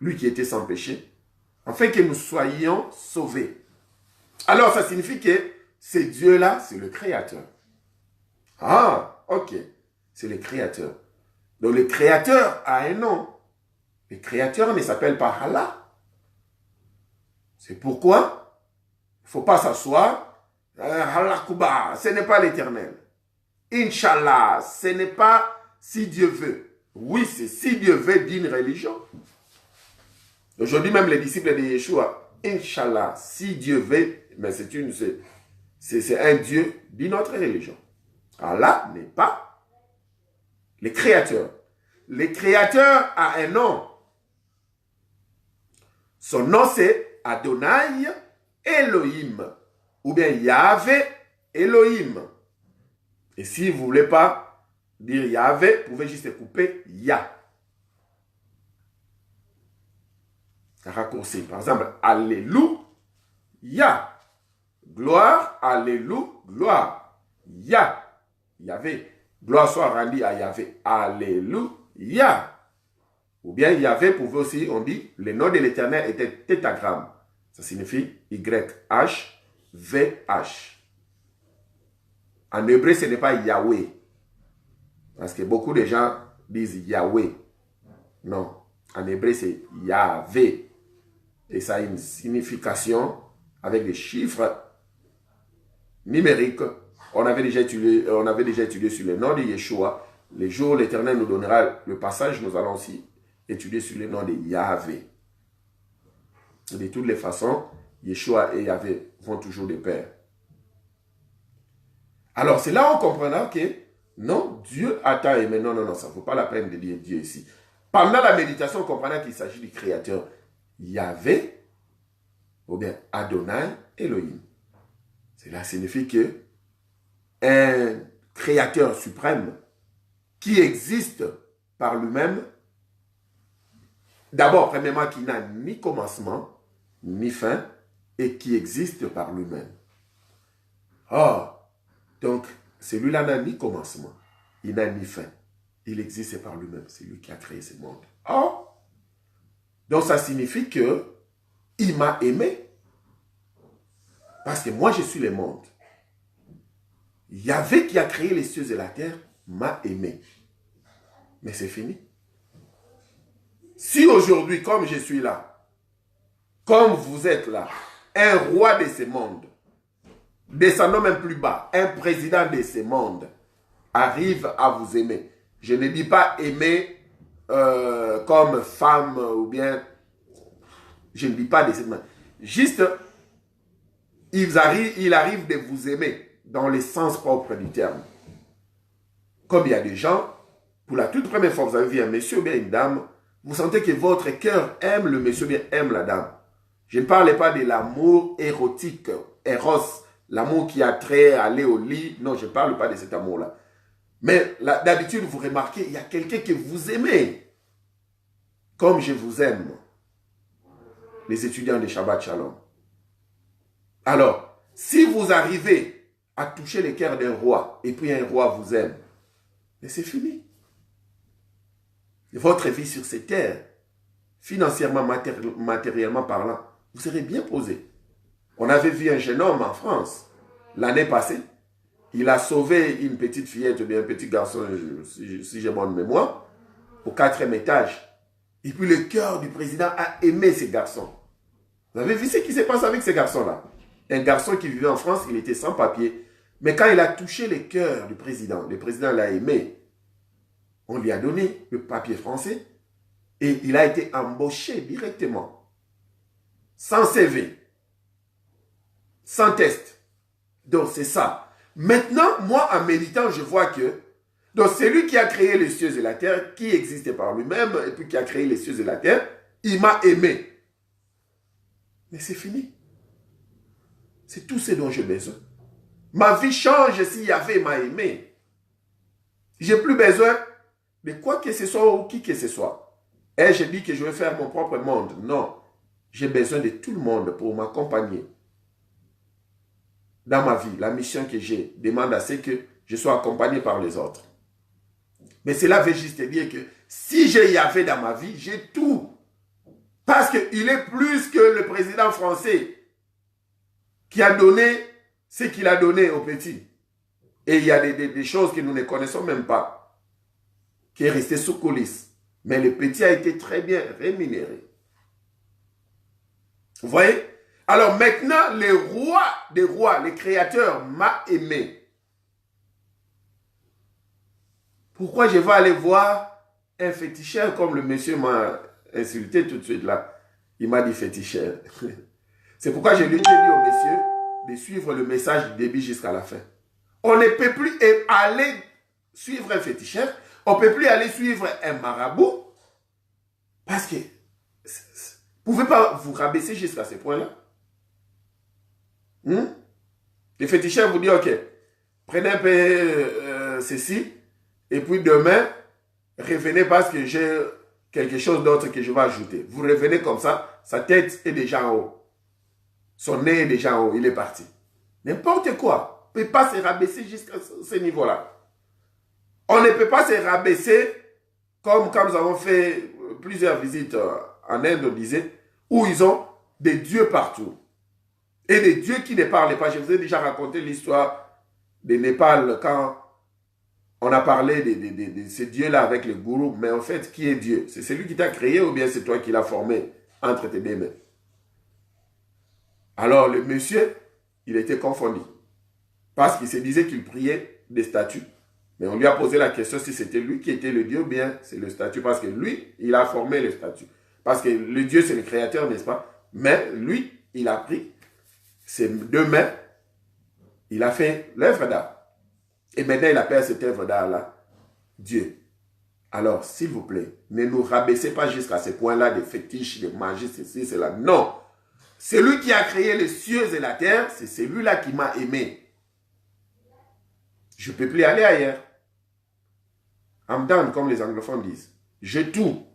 lui qui était sans péché, afin que nous soyons sauvés. Alors ça signifie que ce Dieu-là, c'est le Créateur. Ah, ok, c'est le Créateur. Donc le Créateur a un nom. Le Créateur ne s'appelle pas Allah. C'est pourquoi il ne faut pas s'asseoir. Allah Kuba, ce n'est pas l'Éternel. Inch'Allah, ce n'est pas si Dieu veut. Oui, c'est si Dieu veut d'une religion. Aujourd'hui même les disciples de Yeshua, Inch'Allah, si Dieu veut, mais c'est un Dieu d'une autre religion. Allah n'est pas le Créateur. Le Créateur a un nom. Son nom c'est Adonai Elohim. Ou bien Yahvé Elohim. Et si vous ne voulez pas dire Yahvé, vous pouvez juste couper Yah. Raccourci. Par exemple, Alléluia. Gloire, Alléluia, gloire. Yah. Yahvé. Gloire soit rendue à Yahvé. Alléluia. Ou bien Yahvé pouvait aussi, on dit, le nom de l'Éternel était tétragramme. Ça signifie YHVH. En hébreu, ce n'est pas Yahweh. Parce que beaucoup de gens disent Yahweh. Non. En hébreu, c'est Yahvé. Et ça a une signification avec des chiffres numériques. On avait déjà étudié sur le nom de Yeshua. Les jours où l'Éternel nous donnera le passage, nous allons aussi étudier sur le nom de Yahvé. De toutes les façons, Yeshua et Yahvé vont toujours de pair. Alors, c'est là où on comprendra que non, Dieu a tant aimé. Non, ça ne vaut pas la peine de dire Dieu ici. Pendant la méditation, on comprendra qu'il s'agit du Créateur Yahvé, ou bien Adonai Elohim. Cela signifie que un Créateur suprême qui existe par lui-même, d'abord, premièrement, qui n'a ni commencement, ni fin, et qui existe par lui-même. Or, donc, celui-là n'a ni commencement, il n'a ni fin. Il existe par lui-même. C'est lui qui a créé ce monde. Or, donc ça signifie que il m'a aimé. Parce que moi, je suis le monde. Yahvé qui a créé les cieux et la terre m'a aimé. Mais c'est fini. Si aujourd'hui, comme je suis là, comme vous êtes là, un roi de ce monde, descendons même plus bas, un président de ce monde arrive à vous aimer. Je ne dis pas aimer comme femme ou bien, je ne dis pas de cette manière. Juste, il arrive de vous aimer dans le sens propre du terme. Comme il y a des gens, pour la toute première fois, vous avez vu un monsieur ou bien une dame, vous sentez que votre cœur aime le monsieur ou bien aime la dame. Je ne parle pas de l'amour érotique, éros, l'amour qui a trait à aller au lit. Non, je ne parle pas de cet amour-là. Mais d'habitude, vous remarquez, il y a quelqu'un que vous aimez. Comme je vous aime. Les étudiants de Shabbat Shalom. Alors, si vous arrivez a touché le cœur d'un roi, et puis un roi vous aime, mais c'est fini. Votre vie sur ces terres, financièrement, matériellement parlant, vous serez bien posé. On avait vu un jeune homme en France, l'année passée. Il a sauvé une petite fillette ou bien un petit garçon, si j'ai bonne mémoire, au 4e étage. Et puis le cœur du président a aimé ces garçons. Vous avez vu ce qui s'est passé avec ces garçons-là? Un garçon qui vivait en France, il était sans papier. Mais quand il a touché le cœur du président, le président l'a aimé. On lui a donné le papier français et il a été embauché directement. Sans CV. Sans test. Donc c'est ça. Maintenant, moi, en méditant, je vois que donc celui qui a créé les cieux et la terre, qui existait par lui-même, et puis qui a créé les cieux et la terre, il m'a aimé. Mais c'est fini. C'est tout ce dont j'ai besoin. Ma vie change si Yahvé m'a aimé. J'ai plus besoin de quoi que ce soit ou qui que ce soit. Et je dis que je vais faire mon propre monde. Non. J'ai besoin de tout le monde pour m'accompagner. Dans ma vie, la mission que j'ai demande à ce que je sois accompagné par les autres. Mais cela veut juste dire que si j'ai Yahvé dans ma vie, j'ai tout. Parce qu'il est plus que le président français qui a donné ce qu'il a donné aux petits. Et il y a des choses que nous ne connaissons même pas, qui est resté sous coulisses. Mais le petit a été très bien rémunéré. Vous voyez? Alors maintenant, le roi des rois, le créateur m'a aimé. Pourquoi je vais aller voir un féticheur comme le monsieur m'a insulté tout de suite là? Il m'a dit féticheur. C'est pourquoi je lui ai dit au monsieur de suivre le message du début jusqu'à la fin. On ne peut plus aller suivre un féticheur. On ne peut plus aller suivre un marabout. Parce que vous ne pouvez pas vous rabaisser jusqu'à ce point-là. Le féticheur vous dit, ok, prenez un peu ceci. Et puis demain, revenez parce que j'ai quelque chose d'autre que je vais ajouter. Vous revenez comme ça, sa tête est déjà en haut. Son nez est déjà en haut, il est parti. N'importe quoi. On ne peut pas se rabaisser jusqu'à ce niveau-là. On ne peut pas se rabaisser comme quand nous avons fait plusieurs visites en Inde, on disait, où ils ont des dieux partout. Et des dieux qui ne parlent pas. Je vous ai déjà raconté l'histoire de Népal quand on a parlé de ces dieux-là avec les gourous. Mais en fait, qui est Dieu? C'est celui qui t'a créé ou bien c'est toi qui l'as formé entre tes deux mains? Alors le monsieur, il était confondu. Parce qu'il se disait qu'il priait des statues. Mais on lui a posé la question si c'était lui qui était le Dieu ou bien c'est le statut. Parce que lui, il a formé le statut. Parce que le Dieu, c'est le créateur, n'est-ce pas? Mais lui, il a pris ses deux mains, il a fait l'œuvre d'art. Et maintenant, il appelle cette œuvre d'art-là Dieu. Alors, s'il vous plaît, ne nous rabaissez pas jusqu'à ce point-là de fétiches, de magie, ceci, cela. Non. Celui qui a créé les cieux et la terre, c'est celui-là qui m'a aimé. Je ne peux plus aller ailleurs. I'm done, comme les anglophones disent. J'ai tout.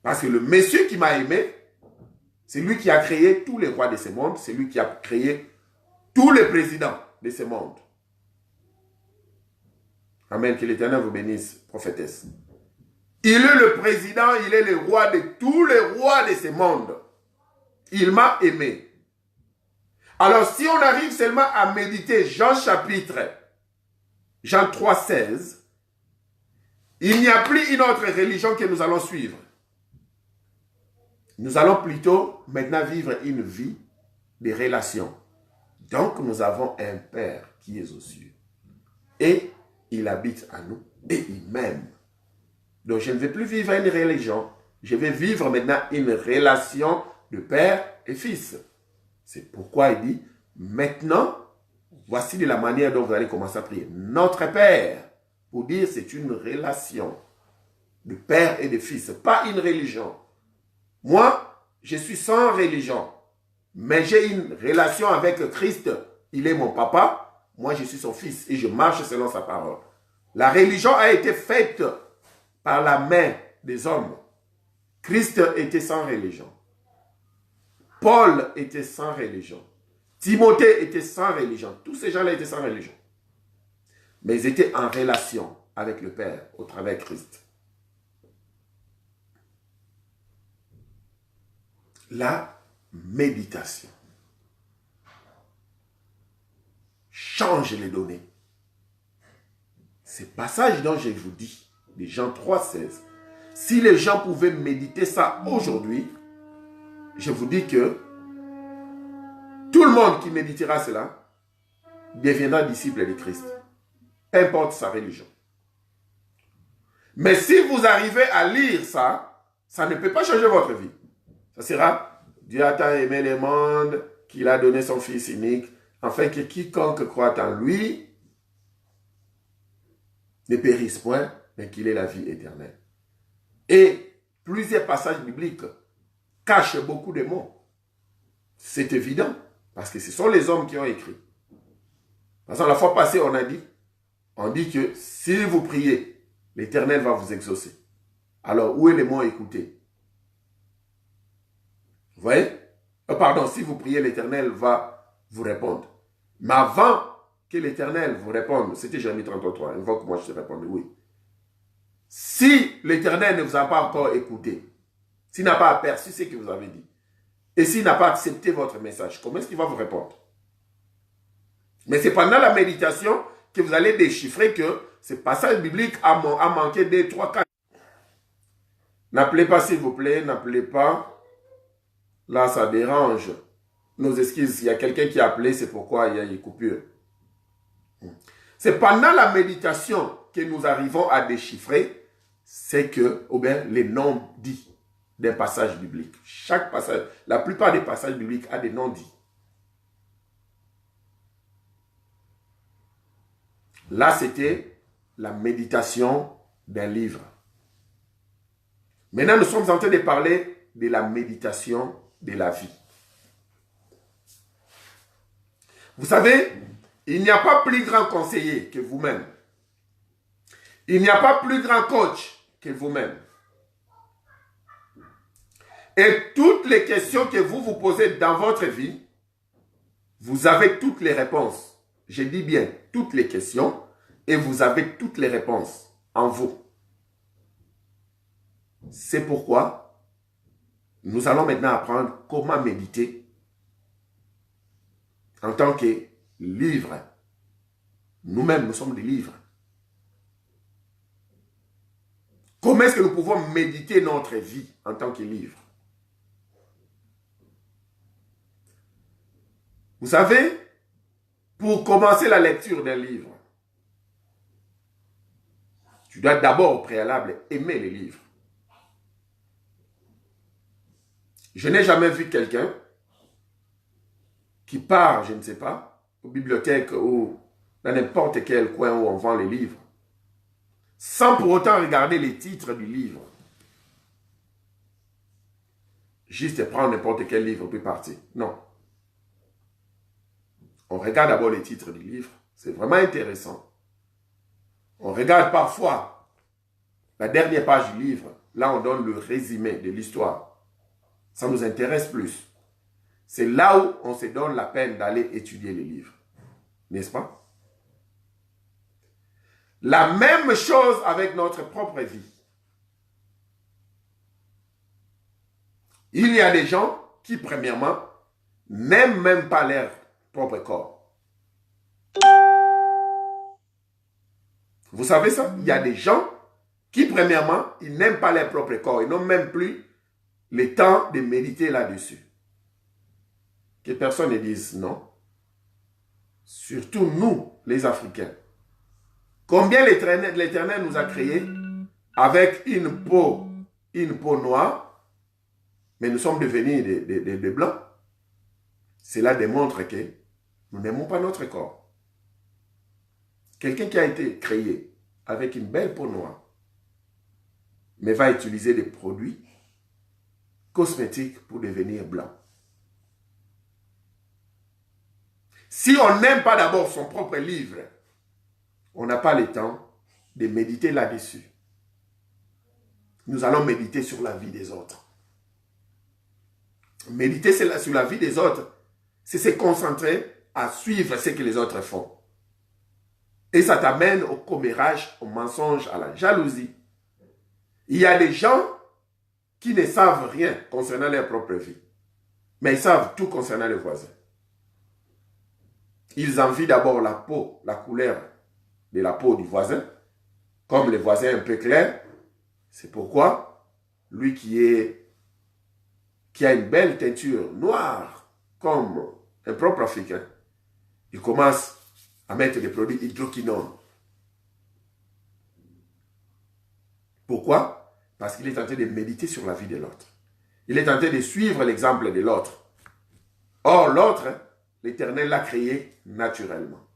Parce que le monsieur qui m'a aimé, c'est lui qui a créé tous les rois de ce monde, c'est lui qui a créé tous les présidents de ce monde. Amen, que l'Éternel vous bénisse, prophétesse. Il est le président, il est le roi de tous les rois de ce monde. Il m'a aimé. Alors, si on arrive seulement à méditer Jean 3, 16, il n'y a plus une autre religion que nous allons suivre. Nous allons plutôt maintenant vivre une vie de relations. Donc, nous avons un Père qui est aux cieux. Et il habite à nous et il m'aime. Donc, je ne vais plus vivre une religion. Je vais vivre maintenant une relation de père et fils. C'est pourquoi il dit, maintenant, voici de la manière dont vous allez commencer à prier. Notre Père, pour dire c'est une relation de père et de fils, pas une religion. Moi, je suis sans religion, mais j'ai une relation avec Christ. Il est mon papa, moi je suis son fils et je marche selon sa parole. La religion a été faite par la main des hommes. Christ était sans religion. Paul était sans religion. Timothée était sans religion. Tous ces gens-là étaient sans religion. Mais ils étaient en relation avec le Père au travers de Christ. La méditation change les données. Ces passages dont je vous dis, de Jean 3,16, si les gens pouvaient méditer ça aujourd'hui, je vous dis que tout le monde qui méditera cela deviendra disciple de Christ. Peu importe sa religion. Mais si vous arrivez à lire ça, ça ne peut pas changer votre vie. Ça sera Dieu a tant aimé le monde qu'il a donné son Fils unique, afin que quiconque croit en lui ne périsse point, mais qu'il ait la vie éternelle. Et plusieurs passages bibliques cachent beaucoup de mots. C'est évident, parce que ce sont les hommes qui ont écrit. Parce que la fois passée, on dit que si vous priez, l'Éternel va vous exaucer. Alors, où est le mot écouter? Vous voyez? Pardon, si vous priez, l'Éternel va vous répondre. Mais avant que l'Éternel vous réponde, c'était Jérémie 33, invoque-moi, je te répondrai, oui. Si l'Éternel ne vous a pas encore écouté, s'il n'a pas aperçu ce que vous avez dit, et s'il n'a pas accepté votre message, comment est-ce qu'il va vous répondre? Mais c'est pendant la méditation que vous allez déchiffrer que ce passage biblique a manqué 2, 3, 4. N'appelez pas, s'il vous plaît, n'appelez pas. Là, ça dérange. Nos excuses, il y a quelqu'un qui a appelé, c'est pourquoi il y a une coupure. C'est pendant la méditation que nous arrivons à déchiffrer, c'est que, ou bien, les noms dits d'un passage biblique. Chaque passage, la plupart des passages bibliques a des noms dits. Là, c'était la méditation d'un livre. Maintenant, nous sommes en train de parler de la méditation de la vie. Vous savez, il n'y a pas plus grand conseiller que vous-même. Il n'y a pas plus grand coach que vous-même. Et toutes les questions que vous vous posez dans votre vie, vous avez toutes les réponses. Je dis bien toutes les questions et vous avez toutes les réponses en vous. C'est pourquoi nous allons maintenant apprendre comment méditer en tant que livre. Nous-mêmes, nous sommes des livres. Comment est-ce que nous pouvons méditer notre vie en tant que livre? Vous savez, pour commencer la lecture d'un livre, tu dois d'abord au préalable aimer les livres. Je n'ai jamais vu quelqu'un qui part, je ne sais pas, aux bibliothèques ou dans n'importe quel coin où on vend les livres, sans pour autant regarder les titres du livre. Juste prendre n'importe quel livre puis partir. Non. On regarde d'abord les titres du livre. C'est vraiment intéressant. On regarde parfois la dernière page du livre. Là, on donne le résumé de l'histoire. Ça nous intéresse plus. C'est là où on se donne la peine d'aller étudier les livres. N'est-ce pas? La même chose avec notre propre vie. Il y a des gens qui, premièrement, n'aiment même pas leur propre corps. Vous savez ça? Il y a des gens qui, premièrement, ils n'aiment pas leur propre corps. Ils n'ont même plus le temps de méditer là-dessus. Que personne ne dise non. Surtout nous, les Africains. Combien l'Éternel nous a créés avec une peau noire, mais nous sommes devenus des blancs. Cela démontre que nous n'aimons pas notre corps. Quelqu'un qui a été créé avec une belle peau noire, mais va utiliser des produits cosmétiques pour devenir blanc. Si on n'aime pas d'abord son propre livre, on n'a pas le temps de méditer là-dessus. Nous allons méditer sur la vie des autres. Méditer sur la vie des autres, c'est se concentrer à suivre ce que les autres font. Et ça t'amène au commérage, au mensonge, à la jalousie. Il y a des gens qui ne savent rien concernant leur propre vie. Mais ils savent tout concernant les voisins. Ils envient d'abord la peau, la couleur de la peau du voisin. Comme le voisin est un peu clair, c'est pourquoi lui qui a une belle teinture noire, comme un propre Africain, il commence à mettre des produits hydroquinone. Pourquoi? Parce qu'il est tenté de méditer sur la vie de l'autre. Il est tenté de suivre l'exemple de l'autre. Or, l'autre, l'Éternel l'a créé naturellement.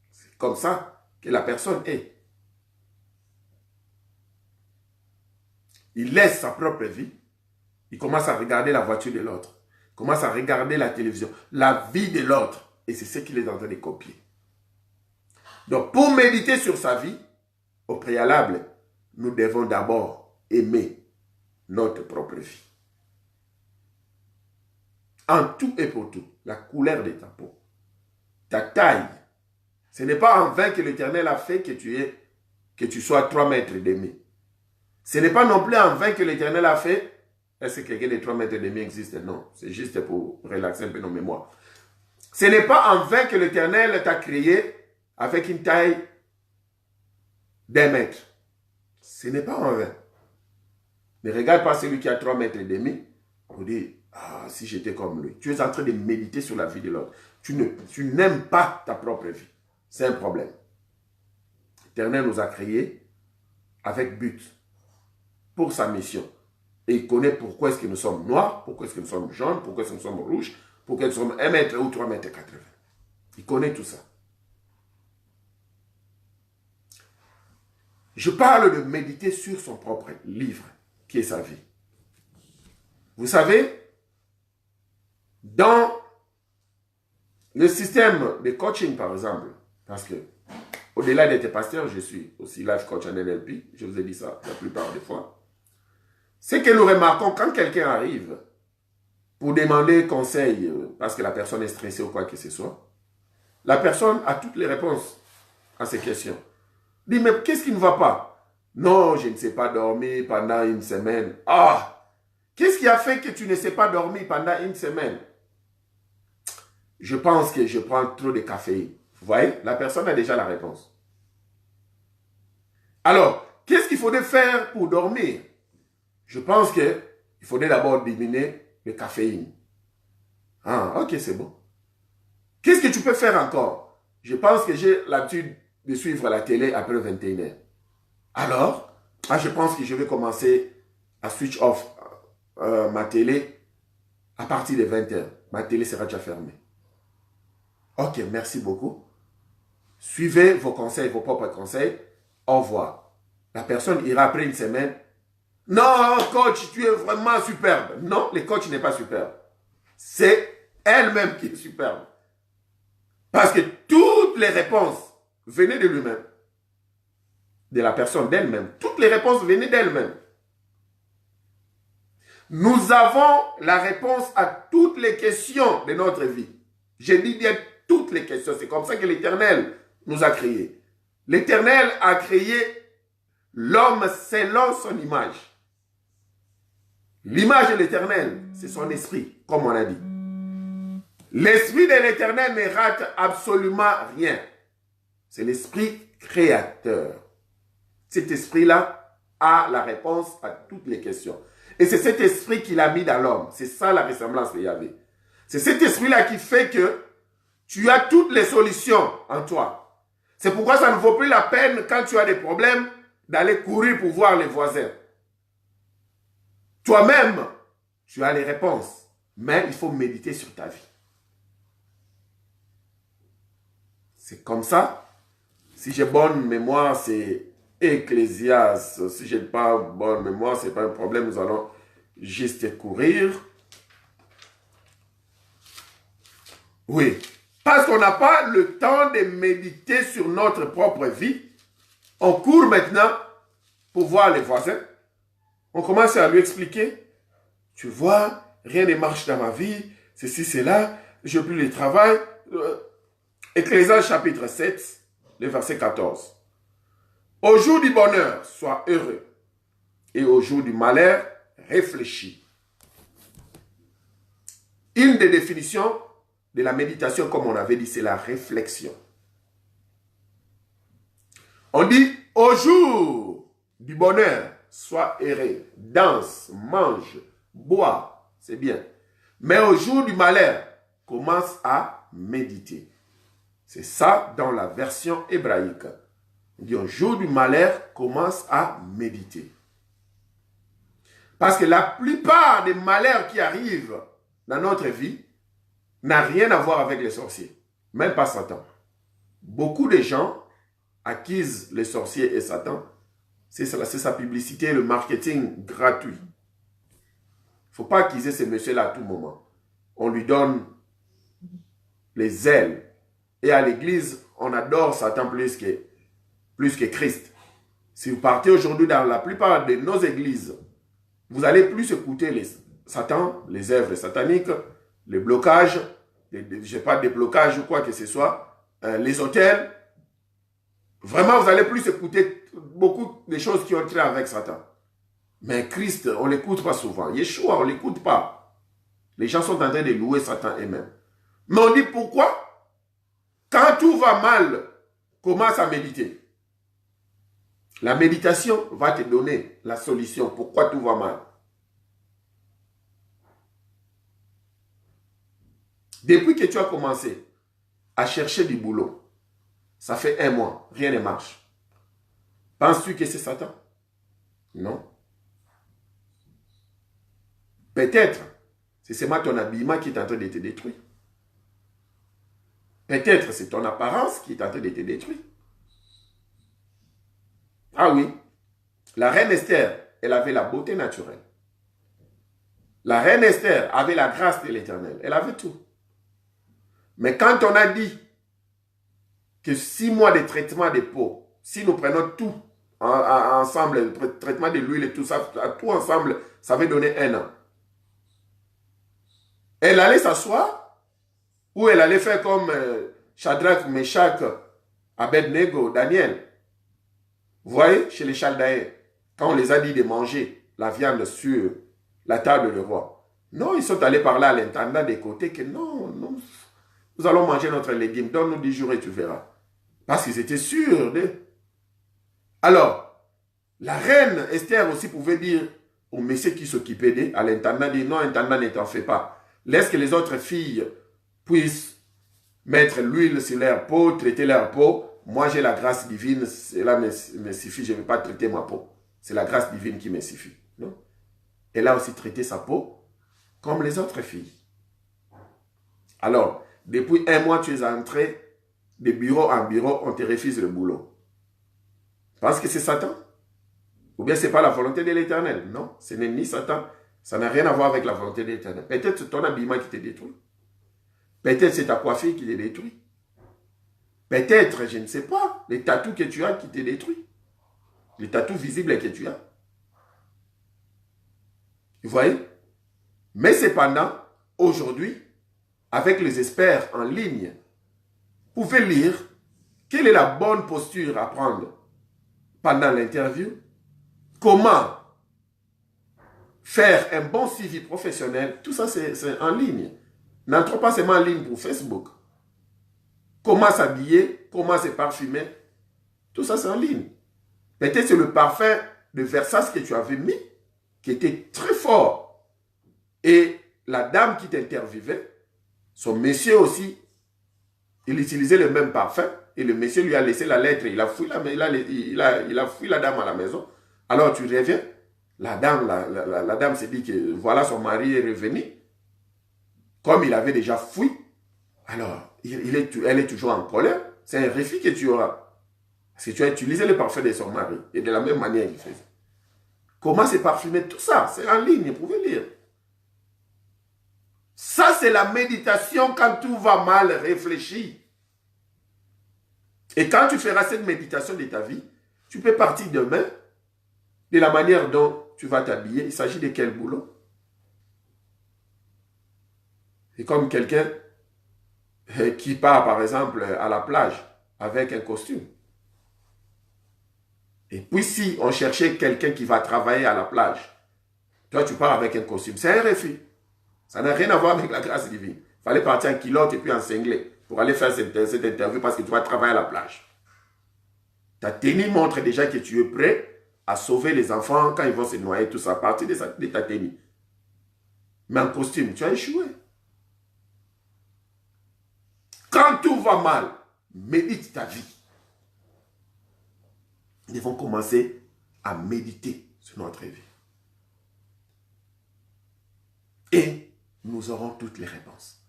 C'est comme ça que la personne est. Il laisse sa propre vie. Il commence à regarder la voiture de l'autre. Il commence à regarder la télévision. La vie de l'autre. Et c'est ce qu'il est en train de copier. Donc, pour méditer sur sa vie, au préalable, nous devons d'abord aimer notre propre vie. En tout et pour tout, la couleur de ta peau, ta taille. Ce n'est pas en vain que l'Éternel a fait que tu sois 3 mètres et demi. Ce n'est pas non plus en vain que l'Éternel a fait. Est-ce que quelqu'un de 3 mètres et demi existe? Non, c'est juste pour relaxer un peu nos mémoires. Ce n'est pas en vain que l'Éternel t'a créé avec une taille d'1 mètre. Ce n'est pas en vain. Ne regarde pas celui qui a 3 mètres et demi pour dire, ah, si j'étais comme lui. Tu es en train de méditer sur la vie de l'autre. Tu n'aimes pas ta propre vie. C'est un problème. L'Éternel nous a créés avec but, pour sa mission. Et il connaît pourquoi est-ce que nous sommes noirs, pourquoi est-ce que nous sommes jaunes, pourquoi est-ce que nous sommes rouges, pourquoi nous sommes 1 mètre ou 3 mètres 80. Il connaît tout ça. Je parle de méditer sur son propre livre, qui est sa vie. Vous savez, dans le système de coaching, par exemple, parce que au-delà d'être pasteur, je suis aussi life coach en NLP, je vous ai dit ça la plupart des fois, c'est que nous remarquons quand quelqu'un arrive pour demander conseil, parce que la personne est stressée ou quoi que ce soit, la personne a toutes les réponses à ces questions. Dit, mais qu'est-ce qui ne va pas? Non, je ne sais pas dormir pendant 1 semaine. Ah, qu'est-ce qui a fait que tu ne sais pas dormir pendant 1 semaine? Je pense que je prends trop de caféine. Vous voyez, la personne a déjà la réponse. Alors, qu'est-ce qu'il faudrait faire pour dormir? Je pense qu'il faudrait d'abord diminuer le caféine. Ah, ok, c'est bon. Qu'est-ce que tu peux faire encore? Je pense que j'ai l'habitude de suivre la télé après 21h. Alors, je pense que je vais commencer à switch off ma télé à partir de 20h. Ma télé sera déjà fermée. Ok, merci beaucoup. Suivez vos conseils, vos propres conseils. Au revoir. La personne ira après 1 semaine. Non, coach, tu es vraiment superbe. Non, le coach n'est pas superbe. C'est elle-même qui est superbe. Parce que toutes les réponses venaient de lui-même. De la personne d'elle-même. Toutes les réponses venaient d'elle-même. Nous avons la réponse à toutes les questions de notre vie. Je dis bien toutes les questions. C'est comme ça que l'Éternel nous a créés. L'Éternel a créé l'homme selon son image. L'image de l'Éternel, c'est son esprit, comme on a dit. L'esprit de l'Éternel ne rate absolument rien. C'est l'esprit créateur. Cet esprit-là a la réponse à toutes les questions. Et c'est cet esprit qu'il a mis dans l'homme. C'est ça la ressemblance de Yahvé. C'est cet esprit-là qui fait que tu as toutes les solutions en toi. C'est pourquoi ça ne vaut plus la peine, quand tu as des problèmes, d'aller courir pour voir les voisins. Toi-même, tu as les réponses. Mais il faut méditer sur ta vie. C'est comme ça. Si j'ai bonne mémoire, c'est Ecclésiaste. Si je n'ai pas bonne mémoire, ce n'est pas un problème. Nous allons juste courir. Oui. Parce qu'on n'a pas le temps de méditer sur notre propre vie. On court maintenant pour voir les voisins. On commence à lui expliquer. Tu vois, rien ne marche dans ma vie. Ceci, cela. je n'ai plus le travail. Ecclésiaste chapitre 7, le verset 14. Au jour du bonheur, sois heureux. Et au jour du malheur, réfléchis. Une des définitions de la méditation, comme on avait dit, c'est la réflexion. On dit, au jour du bonheur, sois heureux, danse, mange, bois, c'est bien. Mais au jour du malheur, commence à méditer. C'est ça dans la version hébraïque. On dit, au jour du malheur, commence à méditer. Parce que la plupart des malheurs qui arrivent dans notre vie n'a rien à voir avec les sorciers, même pas Satan. Beaucoup de gens accusent les sorciers et Satan, c'est sa publicité, le marketing gratuit. Il ne faut pas accuser ce monsieur-là à tout moment. On lui donne les ailes. Et à l'église, on adore Satan plus que Christ. Si vous partez aujourd'hui dans la plupart de nos églises, vous allez plus écouter les Satan, les œuvres sataniques, les blocages, je ne sais pas, des blocages ou quoi que ce soit, les hôtels. Vraiment, vous allez plus écouter beaucoup de choses qui ont trait avec Satan. Mais Christ, on ne l'écoute pas souvent. Yeshua, on ne l'écoute pas. Les gens sont en train de louer Satan eux-mêmes. Mais on dit pourquoi? Quand tout va mal, commence à méditer. La méditation va te donner la solution. Pourquoi tout va mal? Depuis que tu as commencé à chercher du boulot, ça fait 1 mois, rien ne marche. Penses-tu que c'est Satan? Non. Peut-être, c'est seulement ton habillement qui est en train de te détruire. Peut-être c'est ton apparence qui est en train de te détruire. Ah oui, la reine Esther, elle avait la beauté naturelle. La reine Esther avait la grâce de l'Éternel. Elle avait tout. Mais quand on a dit que 6 mois de traitement de peau, si nous prenons tout ensemble, le traitement de l'huile et tout ça, tout ensemble, ça va donner 1 an. Elle allait s'asseoir ou elle allait faire comme Shadrach, Meshach, Abednego, Daniel. Vous voyez, chez les Chaldaïens, quand on les a dit de manger la viande sur la table du roi. Non, ils sont allés parler à l'intendant des côtés que non, nous allons manger notre légume, donne-nous 10 jours et tu verras. Parce qu'ils étaient sûrs de... Alors, la reine Esther aussi pouvait dire au monsieur qui s'occupait d'eux, à l'intendant, dit non, intendant, ne t'en fais pas. Laisse que les autres filles puissent mettre l'huile sur leur peau, traiter leur peau. Moi, j'ai la grâce divine, cela me suffit, je ne vais pas traiter ma peau. C'est la grâce divine qui me suffit. Non? Elle a aussi traité sa peau comme les autres filles. Alors, depuis 1 mois, tu es entré de bureau en bureau, on te refuse le boulot. Parce que c'est Satan? Ou bien ce n'est pas la volonté de l'Éternel? Non, ce n'est ni Satan. Ça n'a rien à voir avec la volonté de l'Éternel. Peut-être c'est ton habillement qui te détruit. Peut-être c'est ta coiffure qui te détruit. Peut-être, je ne sais pas, les tatous que tu as qui te détruit. Les tatous visibles que tu as. Vous voyez? Mais cependant, aujourd'hui, avec les experts en ligne, vous pouvez lire quelle est la bonne posture à prendre pendant l'interview, comment faire un bon suivi professionnel, tout ça c'est en ligne. N'entre pas seulement en ligne pour Facebook. Comment s'habiller, comment se parfumer, tout ça c'est en ligne. Peut-être c'est le parfum de Versace que tu avais mis, qui était très fort. Et la dame qui t'interviewait, son monsieur aussi, il utilisait le même parfum, et le monsieur lui a laissé la lettre, il a fui la dame à la maison. Alors tu reviens, la dame s'est dit que voilà, son mari est revenu, comme il avait déjà fui, alors elle est toujours en colère, c'est un refus que tu auras. Parce que tu as utilisé le parfum de son mari, et de la même manière il faisait. Comment se parfumer? Tout ça, c'est en ligne, vous pouvez lire. Ça, c'est la méditation quand tout va mal, réfléchis. Et quand tu feras cette méditation de ta vie, tu peux partir demain de la manière dont tu vas t'habiller. Il s'agit de quel boulot? C'est comme quelqu'un qui part par exemple à la plage avec un costume. Et puis si on cherchait quelqu'un qui va travailler à la plage, toi tu pars avec un costume, c'est un refus. Ça n'a rien à voir avec la grâce divine. Il fallait partir en culotte et puis en singlet pour aller faire cette interview parce que tu vas travailler à la plage. Ta tenue montre déjà que tu es prêt à sauver les enfants quand ils vont se noyer, tout ça, à partir de ta tenue. Mais en costume, tu as échoué. Quand tout va mal, médite ta vie. Nous devons commencer à méditer sur notre vie. Et nous aurons toutes les réponses.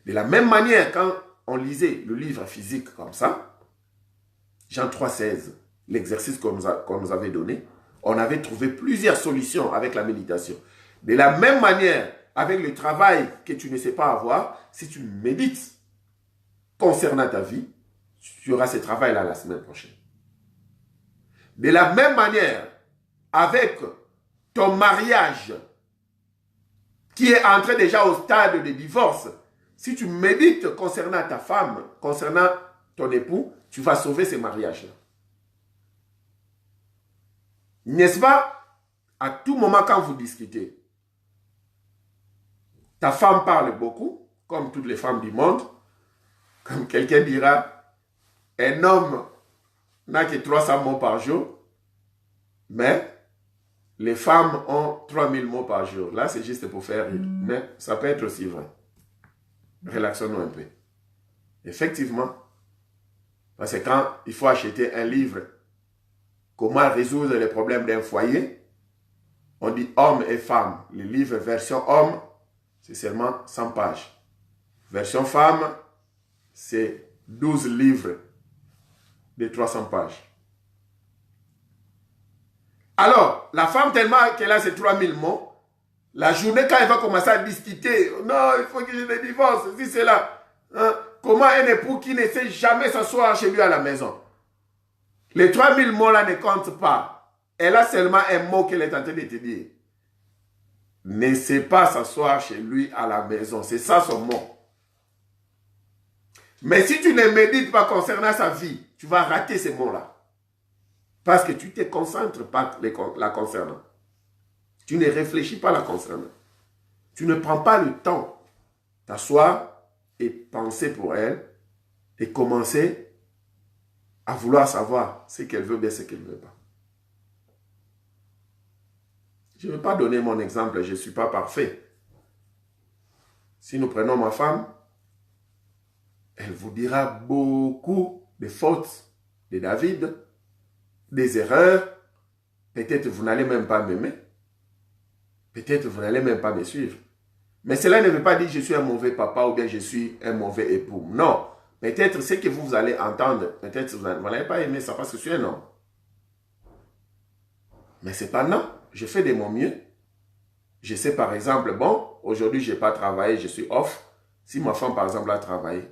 De la même manière, quand on lisait le livre physique comme ça, Jean 3,16, l'exercice qu'on nous avait donné, on avait trouvé plusieurs solutions avec la méditation. De la même manière, avec le travail que tu ne sais pas avoir, si tu médites concernant ta vie, tu auras ce travail-là la semaine prochaine. De la même manière, avec ton mariage, qui est entré déjà au stade de divorce, si tu médites concernant ta femme, concernant ton époux, tu vas sauver ce mariage-là. N'est-ce pas? À tout moment quand vous discutez, ta femme parle beaucoup, comme toutes les femmes du monde. Comme quelqu'un dira, un homme n'a que 300 mots par jour, mais les femmes ont 3000 mots par jour. Là, c'est juste pour faire rire. Mais ça peut être aussi vrai. Relaxons-nous un peu. Effectivement, parce que quand il faut acheter un livre, comment résoudre les problèmes d'un foyer, on dit homme et femme. Le livre version homme, c'est seulement 100 pages. Version femme, c'est 12 livres de 300 pages. Alors, la femme, tellement qu'elle a ces 3000 mots, la journée, quand elle va commencer à discuter, non, il faut que je me divorce, si c'est là. Hein, comment un époux qui ne sait jamais s'asseoir chez lui à la maison? Les 3000 mots-là ne comptent pas. Elle a seulement un mot qu'elle est en train de te dire. Ne sait pas s'asseoir chez lui à la maison. C'est ça son mot. Mais si tu ne médites pas concernant sa vie, tu vas rater ces mots-là. Parce que tu ne te concentres pas la concernant. Tu ne réfléchis pas la concernant. Tu ne prends pas le temps d'asseoir et penser pour elle et commencer à vouloir savoir ce qu'elle veut bien, ce qu'elle ne veut pas. Je ne vais pas donner mon exemple, je ne suis pas parfait. Si nous prenons ma femme, elle vous dira beaucoup de fautes de David, des erreurs. Peut-être vous n'allez même pas m'aimer. Peut-être vous n'allez même pas me suivre. Mais cela ne veut pas dire que je suis un mauvais papa ou bien je suis un mauvais époux. Non. Peut-être ce que vous allez entendre, peut-être vous n'allez pas aimer ça parce que je suis un homme. Mais cependant, je fais de mon mieux. Je sais par exemple, bon, aujourd'hui je n'ai pas travaillé, je suis off. Si ma femme par exemple a travaillé,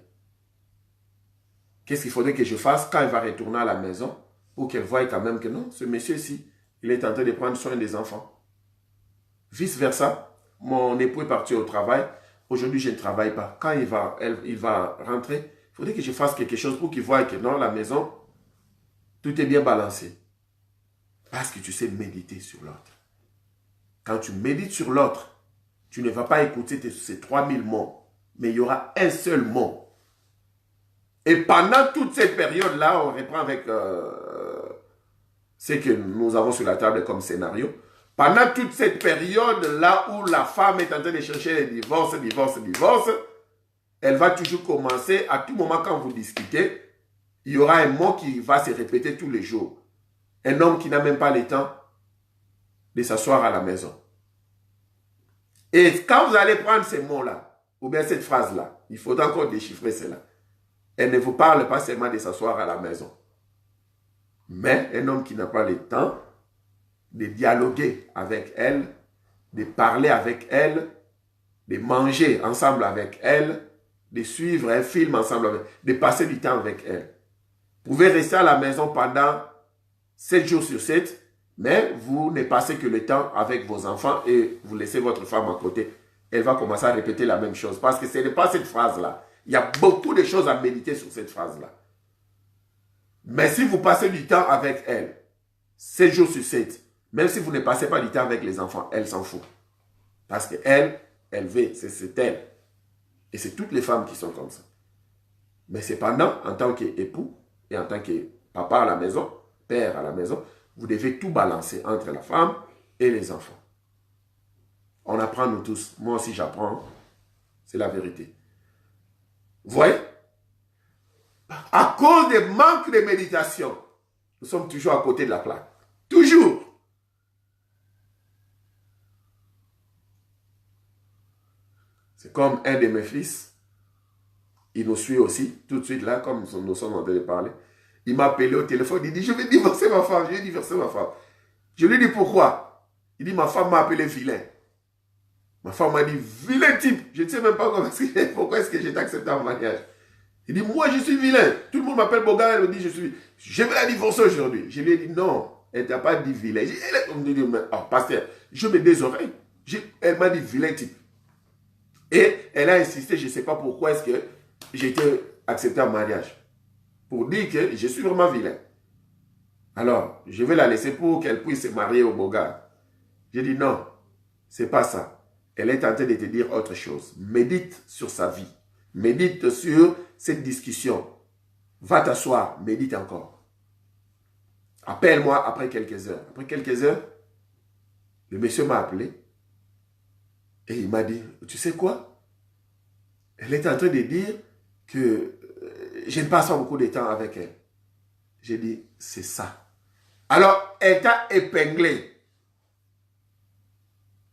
qu'est-ce qu'il faudrait que je fasse quand elle va retourner à la maison pour qu'elle voie quand même que non, ce monsieur-ci, il est en train de prendre soin des enfants. Vice versa, mon époux est parti au travail. Aujourd'hui, je ne travaille pas. Quand il va rentrer, il faudrait que je fasse quelque chose pour qu'il voie que non, la maison, tout est bien balancé. Parce que tu sais méditer sur l'autre. Quand tu médites sur l'autre, tu ne vas pas écouter ces 3000 mots, mais il y aura un seul mot. Et pendant toute cette période-là, on reprend avec ce que nous avons sur la table comme scénario. Pendant toute cette période-là où la femme est en train de chercher le divorce, elle va toujours commencer, à tout moment quand vous discutez, il y aura un mot qui va se répéter tous les jours. Un homme qui n'a même pas le temps de s'asseoir à la maison. Et quand vous allez prendre ces mots-là, ou bien cette phrase-là, il faudra encore déchiffrer cela. Elle ne vous parle pas seulement de s'asseoir à la maison. Mais un homme qui n'a pas le temps de dialoguer avec elle, de parler avec elle, de manger ensemble avec elle, de suivre un film ensemble avec elle, de passer du temps avec elle. Vous pouvez rester à la maison pendant 7 jours sur 7, mais vous ne passez que le temps avec vos enfants et vous laissez votre femme à côté. Elle va commencer à répéter la même chose parce que ce n'est pas cette phrase-là. Il y a beaucoup de choses à méditer sur cette phrase-là. Mais si vous passez du temps avec elle, 7 jours sur 7, même si vous ne passez pas du temps avec les enfants, elle s'en fout. Parce qu'elle, elle veut, c'est elle. Et c'est toutes les femmes qui sont comme ça. Mais cependant, en tant qu'époux et en tant que papa à la maison, père à la maison, vous devez tout balancer entre la femme et les enfants. On apprend nous tous. Moi aussi j'apprends. C'est la vérité. Vous voyez? À cause des manques de méditation, nous sommes toujours à côté de la plaque. Toujours. C'est comme un de mes fils. Il nous suit aussi, tout de suite là, comme nous sommes en train de parler. Il m'a appelé au téléphone, il dit, je vais divorcer ma femme, je vais divorcer ma femme. Je lui dis, pourquoi? Il dit, ma femme m'a appelé vilain. Ma femme m'a dit, vilain type. Je ne sais même pas pourquoi est-ce que j'ai accepté en mariage. Il dit, moi je suis vilain. Tout le monde m'appelle Boga, elle me dit, je vais la divorcer aujourd'hui. Je lui ai dit, non, elle t'a pas dit vilain. Elle me dit, oh, pasteur, je mets des oreilles. Elle m'a dit vilain type. Et elle a insisté, je ne sais pas pourquoi est-ce que j'ai été accepté en mariage. Pour dire que je suis vraiment vilain. Alors, je vais la laisser pour qu'elle puisse se marier au Boga. J'ai dit non, c'est pas ça. Elle est en train de te dire autre chose. Médite sur sa vie. Médite sur cette discussion. Va t'asseoir, médite encore. Appelle-moi après quelques heures. Après quelques heures, le monsieur m'a appelé et il m'a dit, tu sais quoi? Elle est en train de dire que je ne passe pas beaucoup de temps avec elle. J'ai dit, c'est ça. Alors, elle t'a épinglé.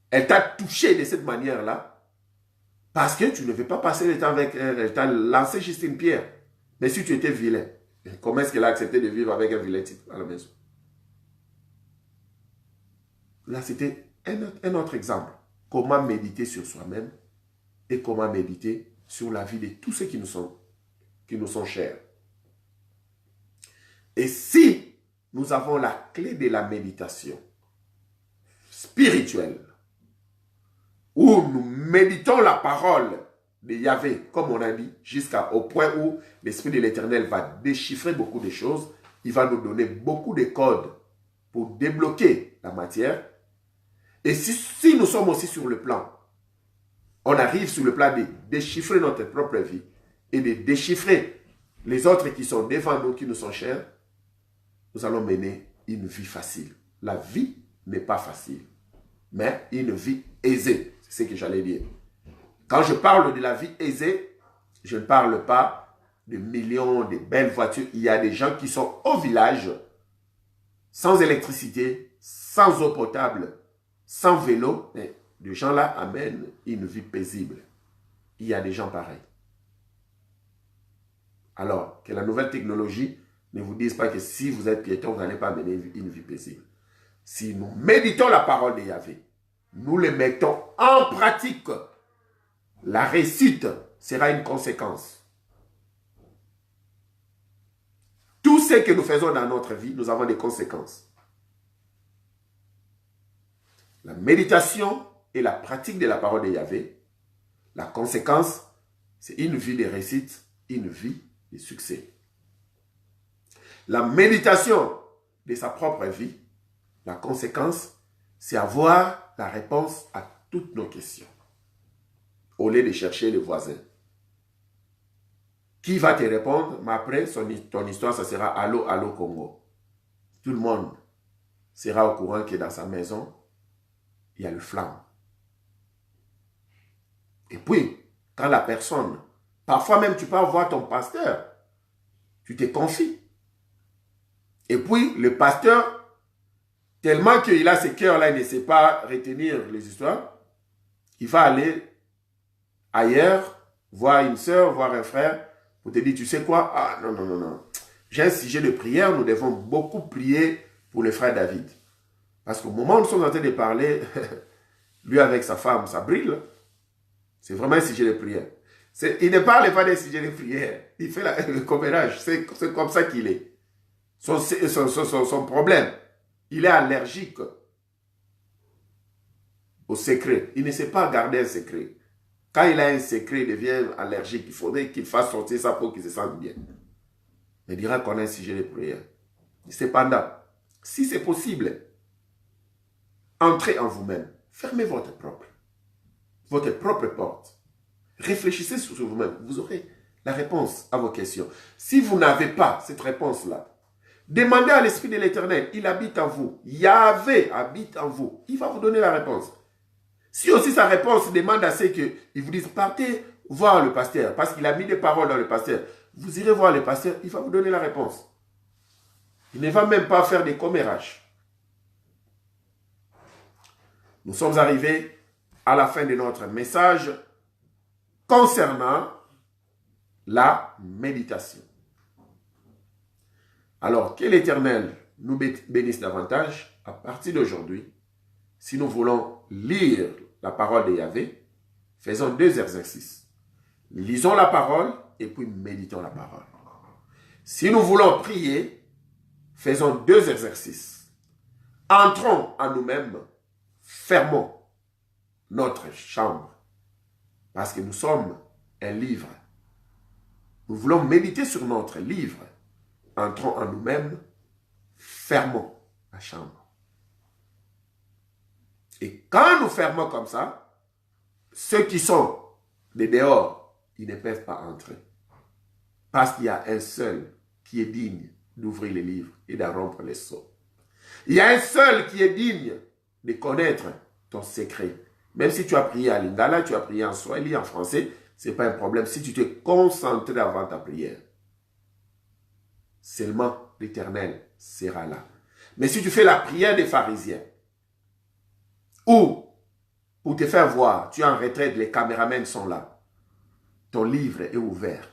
Elle t'a touché de cette manière-là parce que tu ne veux pas passer le temps avec elle. Elle t'a lancé juste une pierre. Mais si tu étais vilain, comment est-ce qu'elle a accepté de vivre avec un vilain type à la maison? Là, c'était un autre exemple. Comment méditer sur soi-même et comment méditer sur la vie de tous ceux qui nous sont chers. Et si nous avons la clé de la méditation spirituelle, où nous méditons la parole de Yahvé, comme on a dit, jusqu'au point où l'Esprit de l'Éternel va déchiffrer beaucoup de choses, il va nous donner beaucoup de codes pour débloquer la matière. Et si nous sommes aussi sur le plan, on arrive sur le plan de déchiffrer notre propre vie et de déchiffrer les autres qui sont devant nous, qui nous sont chers, nous allons mener une vie facile. La vie n'est pas facile, mais une vie aisée. C'est ce que j'allais dire. Quand je parle de la vie aisée, je ne parle pas de millions de belles voitures. Il y a des gens qui sont au village, sans électricité, sans eau potable, sans vélo. Mais les gens-là amènent une vie paisible. Il y a des gens pareils. Alors, que la nouvelle technologie ne vous dise pas que si vous êtes piéton, vous n'allez pas mener une vie paisible. Si nous méditons la parole de Yahvé, nous le mettons en pratique, la réussite sera une conséquence. Tout ce que nous faisons dans notre vie, nous avons des conséquences. La méditation et la pratique de la parole de Yahvé, la conséquence, c'est une vie de réussite, une vie de succès. La méditation de sa propre vie, la conséquence, c'est avoir la réponse à toutes nos questions. Au lieu de chercher les voisins. Qui va te répondre? Mais après, ton histoire, ça sera allô, allô Congo. Tout le monde sera au courant que dans sa maison, il y a le flamme. Et puis, quand la personne, parfois même tu peux voir ton pasteur, tu te confies. Et puis, le pasteur, tellement qu'il a ce cœur-là, il ne sait pas retenir les histoires, il va aller ailleurs, voir une soeur, voir un frère, pour te dire, tu sais quoi? Ah, non, non, non, non. J'ai un sujet de prière, nous devons beaucoup prier pour le frère David. Parce qu'au moment où nous sommes en train de parler, lui avec sa femme, ça brille. C'est vraiment un sujet de prière. Il ne parle pas des sujets de prière. Il fait le commérage. C'est comme ça qu'il est. Son problème, il est allergique au secret. Il ne sait pas garder un secret. Quand il a un secret, il devient allergique. Il faudrait qu'il fasse sortir ça pour qu'il se sente bien. Il dira qu'on a un sujet de prière. Cependant, si c'est possible, entrez en vous-même. Fermez votre propre porte. Réfléchissez sur vous-même. Vous aurez la réponse à vos questions. Si vous n'avez pas cette réponse-là, demandez à l'Esprit de l'Éternel. Il habite en vous. Yahvé habite en vous. Il va vous donner la réponse. Si aussi sa réponse demande à ce qu'il vous dise, partez voir le pasteur, parce qu'il a mis des paroles dans le pasteur, vous irez voir le pasteur, il va vous donner la réponse. Il ne va même pas faire des commérages. Nous sommes arrivés à la fin de notre message concernant la méditation. Alors, que l'Éternel nous bénisse davantage à partir d'aujourd'hui. Si nous voulons lire la parole de Yahvé, faisons 2 exercices. Lisons la parole et puis méditons la parole. Si nous voulons prier, faisons 2 exercices. Entrons en nous-mêmes, fermons notre chambre, parce que nous sommes un livre. Nous voulons méditer sur notre livre. Entrons en nous-mêmes, fermons la chambre. Et quand nous fermons comme ça, ceux qui sont de dehors, ils ne peuvent pas entrer. Parce qu'il y a un seul qui est digne d'ouvrir les livres et de rompre les sceaux. Il y a un seul qui est digne de connaître ton secret. Même si tu as prié à Lingala, tu as prié en Swahili, en français, ce n'est pas un problème. Si tu te concentres avant ta prière, seulement l'Éternel sera là. Mais si tu fais la prière des pharisiens, ou pour te faire voir, tu es en retraite, les caméramens sont là, ton livre est ouvert.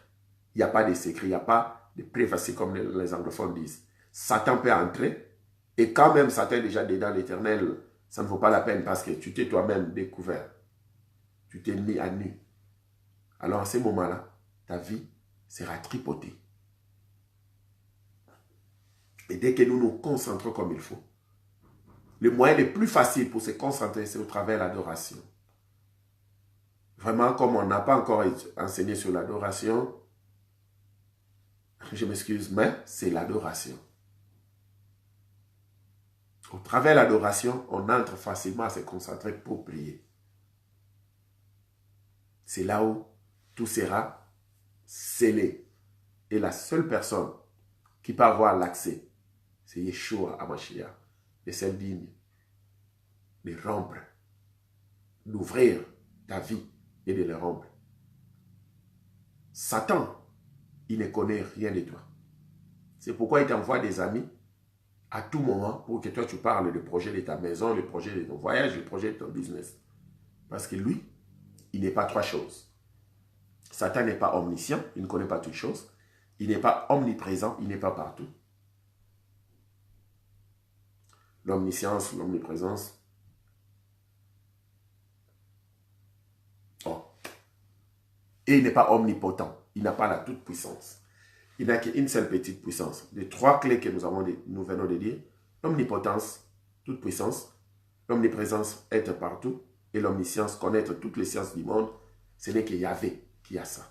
Il n'y a pas de secret, il n'y a pas de privacy comme les anglophones disent. Satan peut entrer, et quand même Satan est déjà dedans, l'Éternel, ça ne vaut pas la peine parce que tu t'es toi-même découvert. Tu t'es mis à nu. Alors à ce moment-là, ta vie sera tripotée. Et dès que nous nous concentrons comme il faut, le moyen le plus facile pour se concentrer, c'est au travers de l'adoration. Vraiment, comme on n'a pas encore enseigné sur l'adoration, je m'excuse, mais c'est l'adoration. Au travers de l'adoration, on entre facilement à se concentrer pour prier. C'est là où tout sera scellé. Et la seule personne qui peut avoir l'accès, c'est Yeshua HaMashiach, le seul digne de rompre, d'ouvrir ta vie et de le rompre. Satan, il ne connaît rien de toi. C'est pourquoi il t'envoie des amis à tout moment pour que toi tu parles du projet de ta maison, le projet de ton voyage, le projet de ton business. Parce que lui, il n'est pas 3 choses. Satan n'est pas omniscient, il ne connaît pas toutes choses. Il n'est pas omniprésent, il n'est pas partout. L'omniscience, l'omniprésence. Oh. Et il n'est pas omnipotent. Il n'a pas la toute-puissance. Il n'a qu'une seule petite puissance. Les 3 clés que nous venons de dire, l'omnipotence, toute puissance, l'omniprésence, être partout, et l'omniscience, connaître toutes les sciences du monde, ce n'est que Yahvé qui a ça.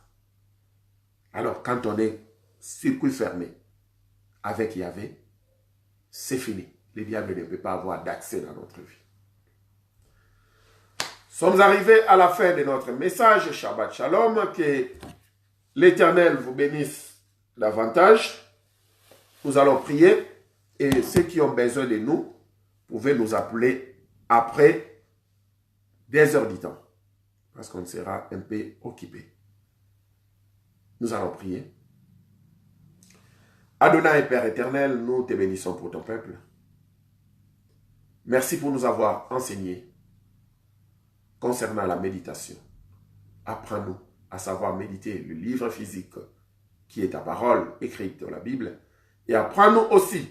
Alors, quand on est circuit fermé avec Yahvé, c'est fini. Le diable ne peut pas avoir d'accès dans notre vie. Sommes arrivés à la fin de notre message. Shabbat Shalom. Que l'Éternel vous bénisse davantage. Nous allons prier. Et ceux qui ont besoin de nous, pouvez nous appeler après 10 heures du temps. Parce qu'on sera un peu occupé. Nous allons prier. Adonai, Père éternel, nous te bénissons pour ton peuple. Merci pour nous avoir enseigné concernant la méditation. Apprends-nous à savoir méditer le livre physique qui est ta parole écrite dans la Bible. Et apprends-nous aussi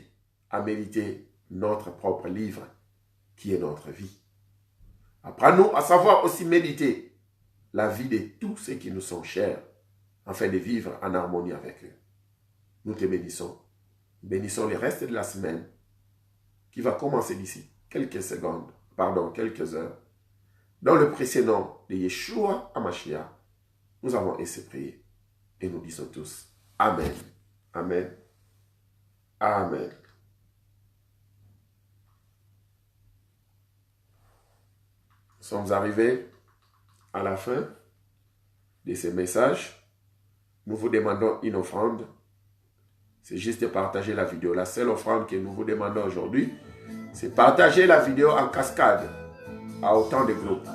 à méditer notre propre livre qui est notre vie. Apprends-nous à savoir aussi méditer la vie de tous ceux qui nous sont chers afin de vivre en harmonie avec eux. Nous te bénissons. Bénissons le reste de la semaine qui va commencer d'ici quelques secondes, quelques heures. Dans le précieux nom de Yeshua HaMashiach, nous avons ainsi prié. Et nous disons tous Amen. Amen. Amen. Nous sommes arrivés à la fin de ce message. Nous vous demandons une offrande. C'est juste de partager la vidéo. La seule offrande que nous vous demandons aujourd'hui, c'est partager la vidéo en cascade à autant de groupes.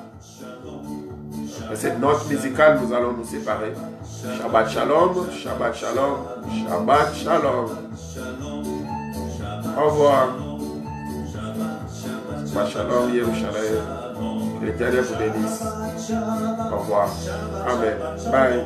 Après cette note musicale, nous allons nous séparer. Shabbat Shalom, Shabbat Shalom, Shabbat Shalom. Au revoir. Shabbat Shalom, Yerushalayim. Que l'Éternel vous bénisse. Au revoir. Amen. Bye.